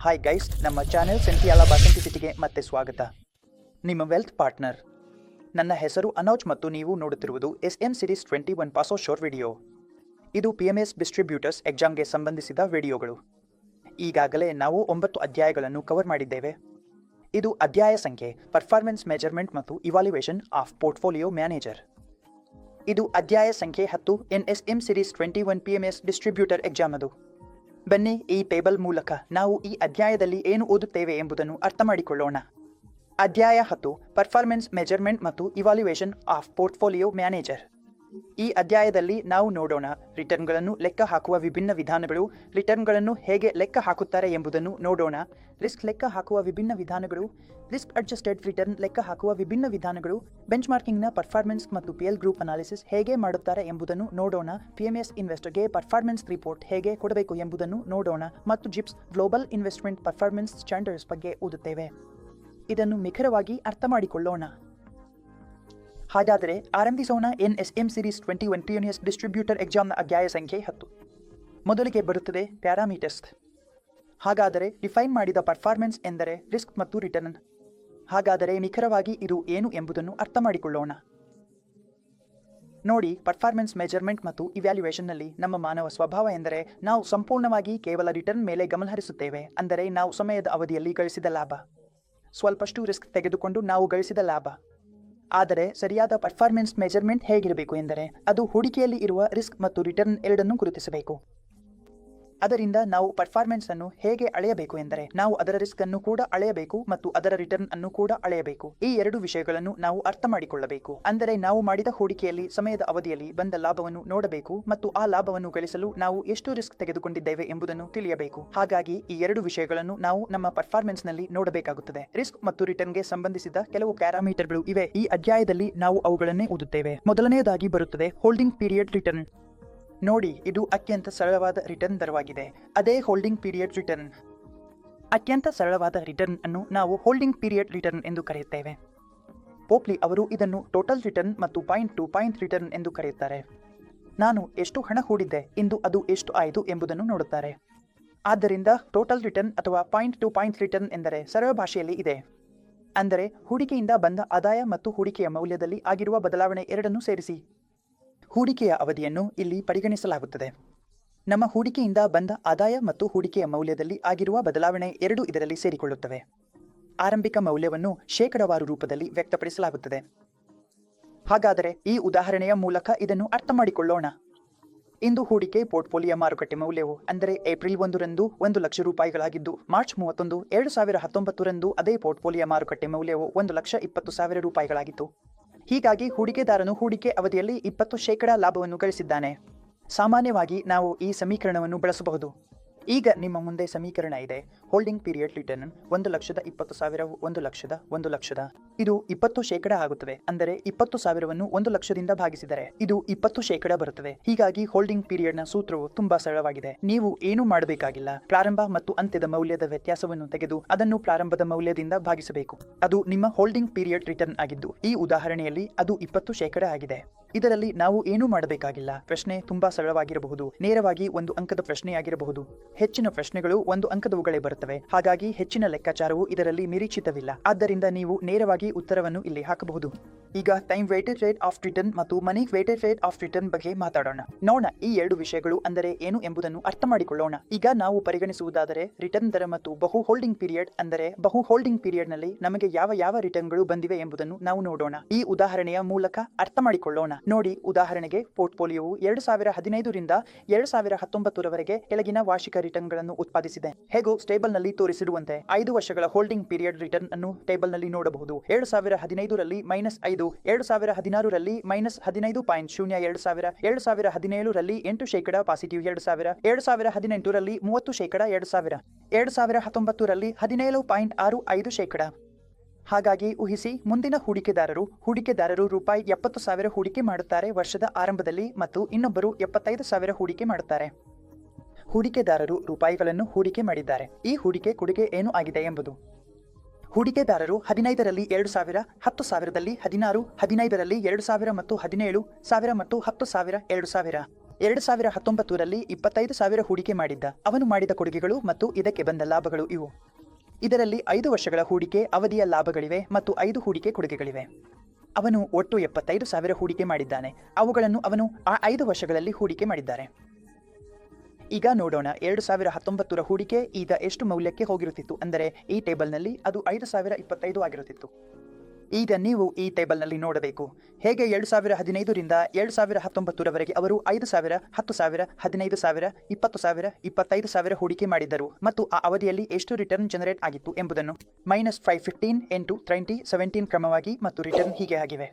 Hi guys, ನಮ್ಮ channel ಸೆಂಟಿಯಾಲ ಬಾಸೆಂಟಿಸಿಟಿಗೆ ಮತ್ತೆ ಸ್ವಾಗತ. ನಿಮ್ಮ ವೆಲ್ತ್ ಪಾರ್ಟ್ನರ್. ನನ್ನ ಹೆಸರು ಅನೋಜ್ ಮತ್ತು ನೀವು ನೋಡುತ್ತಿರುವುದು SM ಸಿರೀಸ್ 21 ಪಾಸೋ ಶೋರ್ ವಿಡಿಯೋ. ಇದು PMS ಡಿಸ್ಟ್ರಿಬ್ಯೂಟರ್ಸ್ ಎಕ್ಸಾಮ್ಗೆ ಸಂಬಂಧಿಸಿದ ವಿಡಿಯೋಗಳು. ಈಗಾಗಲೇ ನಾವು 9 ಅಧ್ಯಾಯಗಳನ್ನು ಕವರ್ ಮಾಡಿದ್ದೇವೆ. ಇದು ಅಧ್ಯಾಯ ಸಂಖ್ಯೆ ಪರ್ಫಾರ್ಮೆನ್ಸ್ ಮೆಜರ್ಮೆಂಟ್ ಮತ್ತು ಇವಾಲ್ಯುಯೇಷನ್ ಆಫ್ ಪೋರ್ಟ್ಫೋಲಿಯೋ ಮ್ಯಾನೇಜರ್. ಇದು ಅಧ್ಯಾಯ ಸಂಖ್ಯೆ 10 NSM series 21 PMS distributor exam ಅದು. ಬನ್ನಿ ಈ ಟೇಬಲ್ ಮೂಲಕ ನಾವು ಈ ಅಧ್ಯಾಯದಲ್ಲಿ ಏನು ಓದುತ್ತೇವೆ ಎಂಬುದನ್ನು ಅರ್ಥ ಮಾಡಿಕೊಳ್ಳೋಣ. ಅಧ್ಯಾಯ 10 ಪರ್ಫಾರ್ಮೆನ್ಸ್ ಮೆಜರ್ಮೆಂಟ್ ಮತ್ತು ಇವಾಲ್ಯುಯೇಷನ್ ಆಫ್ ಪೋರ್ಟ್ಫೋಲಿಯೋ ಮ್ಯಾನೇಜರ್. ಈ ಅಧ್ಯಾಯದಲ್ಲಿ ನಾವು ನೋಡೋಣ ರಿಟರ್ನ್ಗಳನ್ನು ಲೆಕ್ಕ ಹಾಕುವ ವಿಭಿನ್ನ ವಿಧಾನಗಳು, ರಿಟರ್ನ್ಗಳನ್ನು ಹೇಗೆ ಲೆಕ್ಕ ಹಾಕುತ್ತಾರೆ ಎಂಬುದನ್ನು ನೋಡೋಣ. ರಿಸ್ಕ್ ಲೆಕ್ಕ ಹಾಕುವ ವಿಭಿನ್ನ ವಿಧಾನಗಳು, ರಿಸ್ಕ್ ಅಡ್ಜಸ್ಟೆಡ್ ರಿಟರ್ನ್ ಲೆಕ್ಕ ಹಾಕುವ ವಿಭಿನ್ನ ವಿಧಾನಗಳು, ಬೆಂಚ್ಮಾರ್ಕಿಂಗ್ನ ಪರ್ಫಾರ್ಮೆನ್ಸ್ ಮತ್ತು PL ಗ್ರೂಪ್ ಅನಾಲಿಸಿಸ್ ಹೇಗೆ ಮಾಡುತ್ತಾರೆ ಎಂಬುದನ್ನು ನೋಡೋಣ. PMS ಇನ್ವೆಸ್ಟರ್ಗೆ ಪರ್ಫಾರ್ಮೆನ್ಸ್ ರಿಪೋರ್ಟ್ ಹೇಗೆ ಕೊಡಬೇಕು ಎಂಬುದನ್ನು ನೋಡೋಣ ಮತ್ತು ಜಿಪ್ಸ್ ಗ್ಲೋಬಲ್ ಇನ್ವೆಸ್ಟ್ಮೆಂಟ್ ಪರ್ಫಾರ್ಮೆನ್ಸ್ ಸ್ಟ್ಯಾಂಡರ್ಡ್ಸ್ ಬಗ್ಗೆ ಓದುತ್ತೇವೆ. ಇದನ್ನು ನಿಖರವಾಗಿ ಅರ್ಥ ಮಾಡಿಕೊಳ್ಳೋಣ. ಹಾಗಾದರೆ ಆರಂಭಿಸೋಣ. NSM ಸಿರೀಸ್ 21 PMS ಡಿಸ್ಟ್ರಿಬ್ಯೂಟರ್ ಎಕ್ಸಾಮ್ನ ಅಧ್ಯಾಯ ಸಂಖ್ಯೆ 10. ಮೊದಲಿಗೆ ಬರುತ್ತದೆ ಪ್ಯಾರಾಮೀಟರ್ಸ್. ಹಾಗಾದರೆ ಡಿಫೈನ್ ಮಾಡಿದ ಪರ್ಫಾರ್ಮೆನ್ಸ್ ಎಂದರೆ ರಿಸ್ಕ್ ಮತ್ತು ರಿಟರ್ನ್. ಹಾಗಾದರೆ ನಿಖರವಾಗಿ ಇದು ಏನು ಎಂಬುದನ್ನು ಅರ್ಥ ಮಾಡಿಕೊಳ್ಳೋಣ. ನೋಡಿ, ಪರ್ಫಾರ್ಮೆನ್ಸ್ ಮೆಜರ್ಮೆಂಟ್ ಮತ್ತು ಇವ್ಯಾಲ್ಯುಯೇಷನ್ನಲ್ಲಿ ನಮ್ಮ ಮಾನವ ಸ್ವಭಾವ ಎಂದರೆ ನಾವು ಸಂಪೂರ್ಣವಾಗಿ ಕೇವಲ ರಿಟರ್ನ್ ಮೇಲೆ ಗಮನಹರಿಸುತ್ತೇವೆ. ಅಂದರೆ ನಾವು ಸಮಯದ ಅವಧಿಯಲ್ಲಿ ಗಳಿಸಿದ ಲಾಭ, ಸ್ವಲ್ಪಷ್ಟು ರಿಸ್ಕ್ ತೆಗೆದುಕೊಂಡು ನಾವು ಗಳಿಸಿದ ಲಾಭ. ಆದರೆ ಸರಿಯಾದ ಪರ್ಫಾರ್ಮೆನ್ಸ್ ಮೆಜರ್ಮೆಂಟ್ ಹೇಗಿರಬೇಕು ಎಂದರೆ ಅದು ಹೂಡಿಕೆಯಲ್ಲಿ ಇರುವ ರಿಸ್ಕ್ ಮತ್ತು ರಿಟರ್ನ್ ಎರಡನ್ನೂ ಗುರುತಿಸಬೇಕು. ಅದರಿಂದ ನಾವು ಪರ್ಫಾರ್ಮೆನ್ಸ್ ಅನ್ನು ಹೇಗೆ ಅಳೆಯಬೇಕು ಎಂದರೆ ನಾವು ಅದರ ರಿಸ್ಕ್ ಅನ್ನು ಕೂಡ ಅಳೆಯಬೇಕು ಮತ್ತು ಅದರ ರಿಟರ್ನ್ ಅನ್ನು ಕೂಡ ಅಳೆಯಬೇಕು. ಈ ಎರಡು ವಿಷಯಗಳನ್ನು ನಾವು ಅರ್ಥ ಮಾಡಿಕೊಳ್ಳಬೇಕು. ಅಂದರೆ ನಾವು ಮಾಡಿದ ಹೂಡಿಕೆಯಲ್ಲಿ ಸಮಯದ ಅವಧಿಯಲ್ಲಿ ಬಂದ ಲಾಭವನ್ನು ನೋಡಬೇಕು ಮತ್ತು ಆ ಲಾಭವನ್ನು ಗಳಿಸಲು ನಾವು ಎಷ್ಟು ರಿಸ್ಕ್ ತೆಗೆದುಕೊಂಡಿದ್ದೇವೆ ಎಂಬುದನ್ನು ತಿಳಿಯಬೇಕು. ಹಾಗಾಗಿ ಈ ಎರಡು ವಿಷಯಗಳನ್ನು ನಾವು ನಮ್ಮ ಪರ್ಫಾರ್ಮೆನ್ಸ್ ನಲ್ಲಿ ನೋಡಬೇಕಾಗುತ್ತದೆ. ರಿಸ್ಕ್ ಮತ್ತು ರಿಟರ್ನ್ಗೆ ಸಂಬಂಧಿಸಿದ ಕೆಲವು ಪ್ಯಾರಾಮೀಟರ್ಗಳು ಇವೆ. ಈ ಅಧ್ಯಾಯದಲ್ಲಿ ನಾವು ಅವುಗಳನ್ನೇ ಓದುತ್ತೇವೆ. ಮೊದಲನೆಯದಾಗಿ ಬರುತ್ತದೆ ಹೋಲ್ಡಿಂಗ್ ಪೀರಿಯಡ್ ರಿಟರ್ನ್. ನೋಡಿ, ಇದು ಅತ್ಯಂತ ಸರಳವಾದ ರಿಟರ್ನ್ ದರವಾಗಿದೆ. ಅದೇ ಹೋಲ್ಡಿಂಗ್ ಪೀರಿಯಡ್ ರಿಟರ್ನ್. ಅತ್ಯಂತ ಸರಳವಾದ ರಿಟರ್ನ್ ಅನ್ನು ನಾವು ಹೋಲ್ಡಿಂಗ್ ಪೀರಿಯಡ್ ರಿಟರ್ನ್ ಎಂದು ಕರೆಯುತ್ತೇವೆ. ಪೋಪ್ಲಿ ಅವರು ಇದನ್ನು ಟೋಟಲ್ ರಿಟರ್ನ್ ಮತ್ತು ಪಾಯಿಂಟ್ ಟು ಪಾಯಿಂಟ್ ರಿಟರ್ನ್ ಎಂದು ಕರೆಯುತ್ತಾರೆ. ನಾನು ಎಷ್ಟು ಹಣ ಹೂಡಿದ್ದೆ ಇಂದು ಅದು ಎಷ್ಟು ಆಯಿತು ಎಂಬುದನ್ನು ನೋಡುತ್ತಾರೆ. ಆದ್ದರಿಂದ ಟೋಟಲ್ ರಿಟರ್ನ್ ಅಥವಾ ಪಾಯಿಂಟ್ ಟು ಪಾಯಿಂಟ್ ರಿಟರ್ನ್ ಎಂದರೆ ಸರಳ ಭಾಷೆಯಲ್ಲಿ ಇದೆ. ಅಂದರೆ ಹೂಡಿಕೆಯಿಂದ ಬಂದ ಆದಾಯ ಮತ್ತು ಹೂಡಿಕೆಯ ಮೌಲ್ಯದಲ್ಲಿ ಆಗಿರುವ ಬದಲಾವಣೆ ಎರಡನ್ನೂ ಸೇರಿಸಿ ಹೂಡಿಕೆಯ ಅವಧಿಯನ್ನು ಇಲ್ಲಿ ಪರಿಗಣಿಸಲಾಗುತ್ತದೆ. ನಮ್ಮ ಹೂಡಿಕೆಯಿಂದ ಬಂದ ಆದಾಯ ಮತ್ತು ಹೂಡಿಕೆಯ ಮೌಲ್ಯದಲ್ಲಿ ಆಗಿರುವ ಬದಲಾವಣೆ ಎರಡು ಇದರಲ್ಲಿ ಸೇರಿಕೊಳ್ಳುತ್ತವೆ. ಆರಂಭಿಕ ಮೌಲ್ಯವನ್ನು ಶೇಕಡಾವಾರು ರೂಪದಲ್ಲಿ ವ್ಯಕ್ತಪಡಿಸಲಾಗುತ್ತದೆ. ಹಾಗಾದರೆ ಈ ಉದಾಹರಣೆಯ ಮೂಲಕ ಇದನ್ನು ಅರ್ಥ ಮಾಡಿಕೊಳ್ಳೋಣ. ಇಂದು ಹೂಡಿಕೆ ಪೋರ್ಟ್ಫೋಲಿಯೋ ಮಾರುಕಟ್ಟೆ ಮೌಲ್ಯವು ಅಂದರೆ ಏಪ್ರಿಲ್ 1ರಂದು 1 ಲಕ್ಷ ರೂಪಾಯಿಗಳಾಗಿದ್ದು ಮಾರ್ಚ್ 31, 2019ರಂದು ಅದೇ ಪೋರ್ಟ್ಫೋಲಿಯೋ ಮಾರುಕಟ್ಟೆ ಮೌಲ್ಯವು 1,20,000 ರೂಪಾಯಿಗಳಾಗಿತ್ತು. ಹೀಗಾಗಿ ಹೂಡಿಕೆದಾರನು ಹೂಡಿಕೆ ಅವಧಿಯಲ್ಲಿ 20% ಲಾಭವನ್ನು ಗಳಿಸಿದ್ದಾನೆ. ಸಾಮಾನ್ಯವಾಗಿ ನಾವು ಈ ಸಮೀಕರಣವನ್ನು ಬಳಸಬಹುದು. ಈಗ ನಿಮ್ಮ ಮುಂದೆ ಸಮೀಕರಣ ಇದೆ. ಹೋಲ್ಡಿಂಗ್ ಪೀರಿಯಡ್ ರಿಟರ್ನ್ 1,20,000 1 ಲಕ್ಷದ ಇದು 20% ಆಗುತ್ತದೆ. ಅಂದರೆ 20,000ವನ್ನು 1 ಲಕ್ಷದಿಂದ ಭಾಗಿಸಿದರೆ ಇದು 20% ಬರುತ್ತದೆ. ಹೀಗಾಗಿ ಹೋಲ್ಡಿಂಗ್ ಪೀರಿಯಡ್ ನ ಸೂತ್ರವು ತುಂಬಾ ಸರಳವಾಗಿದೆ. ನೀವು ಏನು ಮಾಡಬೇಕಾಗಿಲ್ಲ. ಪ್ರಾರಂಭ ಮತ್ತು ಅಂತ್ಯದ ಮೌಲ್ಯದ ವ್ಯತ್ಯಾಸವನ್ನು ತೆಗೆದು ಅದನ್ನು ಪ್ರಾರಂಭದ ಮೌಲ್ಯದಿಂದ ಭಾಗಿಸಬೇಕು. ಅದು ನಿಮ್ಮ ಹೋಲ್ಡಿಂಗ್ ಪೀರಿಯಡ್ ರಿಟರ್ನ್ ಆಗಿದ್ದು ಈ ಉದಾಹರಣೆಯಲ್ಲಿ ಅದು 20% ಆಗಿದೆ. ಇದರಲ್ಲಿ ನಾವು ಏನೂ ಮಾಡಬೇಕಾಗಿಲ್ಲ. ಪ್ರಶ್ನೆ ತುಂಬಾ ಸರಳವಾಗಿರಬಹುದು. ನೇರವಾಗಿ 1 ಅಂಕದ ಪ್ರಶ್ನೆಯಾಗಿರಬಹುದು. ಹೆಚ್ಚಿನ ಪ್ರಶ್ನೆಗಳು 1 ಅಂಕದವುಗಳೇ ಬರುತ್ತವೆ. ಹಾಗಾಗಿ ಹೆಚ್ಚಿನ ಲೆಕ್ಕಾಚಾರವು ಇದರಲ್ಲಿ ನಿರೀಕ್ಷಿತವಿಲ್ಲ. ಆದ್ದರಿಂದ ನೀವು ನೇರವಾಗಿ ಉತ್ತರವನ್ನು ಇಲ್ಲಿ ಹಾಕಬಹುದು. ಈಗ time weighted rate of return ಮತ್ತು ಮನಿ ವೇಟೆಡ್ ರೇಟ್ ಆಫ್ ರಿಟರ್ನ್ ಬಗ್ಗೆ ಮಾತಾಡೋಣ. ನೋಡೋಣ ಈ ಎರಡು ವಿಷಯಗಳು ಅಂದರೆ ಏನು ಎಂಬುದನ್ನು ಅರ್ಥ ಮಾಡಿಕೊಳ್ಳೋಣ. ಈಗ ನಾವು ಪರಿಗಣಿಸುವುದಾದರೆ ರಿಟರ್ನ್ ದರ ಮತ್ತು ಬಹು ಹೋಲ್ಡಿಂಗ್ ಪೀರಿಯಡ್. ಅಂದರೆ ಬಹು ಹೋಲ್ಡಿಂಗ್ ಪೀರಿಯಡ್ ನಲ್ಲಿ ನಮಗೆ ಯಾವ ರಿಟರ್ನ್ಗಳು ಬಂದಿವೆ ಎಂಬುದನ್ನು ನಾವು ನೋಡೋಣ. ಈ ಉದಾಹರಣೆಯ ಮೂಲಕ ಅರ್ಥ ಮಾಡಿಕೊಳ್ಳೋಣ. ನೋಡಿ, ಉದಾಹರಣೆಗೆ ಪೋರ್ಟ್ಫೋಲಿಯೋವು 2015ರಿಂದ 2019ರವರೆಗೆ ಕೆಳಗಿನ ವಾರ್ಷಿಕ ರಿಟರ್ನ್ಗಳನ್ನು ಉತ್ಪಾದಿಸಿದೆ. ಹೇಗೋ ಟೇಬಲ್ ನಲ್ಲಿ ತೋರಿಸಿರುವಂತೆ 5 ವರ್ಷಗಳ ಹೋಲ್ಡಿಂಗ್ ಪೀರಿಯಡ್ ರಿಟರ್ನ್ ಅನ್ನು ಟೇಬಲ್ ನಲ್ಲಿ ನೋಡಬಹುದು. 2015ರಲ್ಲಿ -5, 2016ರಲ್ಲಿ -15.0, 2017ರಲ್ಲಿ 8% ಪಾಸಿಟಿವ್, 2018ರಲ್ಲಿ 30%, 2019ರಲ್ಲಿ 17.65%. ಹಾಗಾಗಿ ಊಹಿಸಿ, ಮುಂದಿನ ಹೂಡಿಕೆದಾರರು ರೂಪಾಯಿ 70,000 ಹೂಡಿಕೆ ಮಾಡುತ್ತಾರೆ ವರ್ಷದ ಆರಂಭದಲ್ಲಿ ಮತ್ತು ಇನ್ನೊಬ್ಬರು 75,000 ಹೂಡಿಕೆ ಮಾಡುತ್ತಾರೆ. ಹೂಡಿಕೆದಾರರು ರೂಪಾಯಿಗಳನ್ನು ಹೂಡಿಕೆ ಮಾಡಿದ್ದಾರೆ. ಈ ಹೂಡಿಕೆ ಕೊಡುಗೆ ಏನು ಆಗಿದೆ ಎಂಬುದು. ಹೂಡಿಕೆದಾರರು 15ರಲ್ಲಿ 2,000, 10,000ದಲ್ಲಿ 16, 15ರಲ್ಲಿ 2,000 ಮತ್ತು 17,000 ಮತ್ತು 10,000, 2,000. 2019ರಲ್ಲಿ 25,000 ಹೂಡಿಕೆ ಮಾಡಿದ್ದ. ಅವನು ಮಾಡಿದ ಕೊಡುಗೆಗಳು ಮತ್ತು ಇದಕ್ಕೆ ಬಂದ ಲಾಭಗಳು ಇವು. ಇದರಲ್ಲಿ 5 ವರ್ಷಗಳ ಹೂಡಿಕೆ ಅವಧಿಯ ಲಾಭಗಳಿವೆ ಮತ್ತು 5 ಹೂಡಿಕೆ ಕೊಡುಗೆಗಳಿವೆ. ಅವನು ಒಟ್ಟು 75,000 ಹೂಡಿಕೆ ಮಾಡಿದ್ದಾನೆ. ಅವುಗಳನ್ನು ಅವನು ಆ 5 ವರ್ಷಗಳಲ್ಲಿ ಹೂಡಿಕೆ ಮಾಡಿದ್ದಾರೆ. ಈಗ ನೋಡೋಣ 2019ರ ಹೂಡಿಕೆ ಈಗ ಎಷ್ಟು ಮೌಲ್ಯಕ್ಕೆ ಹೋಗಿರುತ್ತಿತ್ತು. ಅಂದರೆ ಈ ಟೇಬಲ್ನಲ್ಲಿ ಅದು 5,025 ಆಗಿರುತ್ತಿತ್ತು. ಈಗ ನೀವು ಈ ಟೇಬಲ್ನಲ್ಲಿ ನೋಡಬೇಕು ಹೇಗೆ 2015ರಿಂದ 2019ರವರೆಗೆ ಅವರು 5,000, 10,000, 15,000, 20,000, 25,000 ಹೂಡಿಕೆ ಮಾಡಿದ್ದರು ಮತ್ತು ಆ ಅವಧಿಯಲ್ಲಿ ಎಷ್ಟು ರಿಟರ್ನ್ ಜನರೇಟ್ ಆಗಿತ್ತು ಎಂಬುದನ್ನು -515 into 2017 ಕ್ರಮವಾಗಿ ಮತ್ತು ರಿಟರ್ನ್ ಹೀಗೆ ಆಗಿವೆ.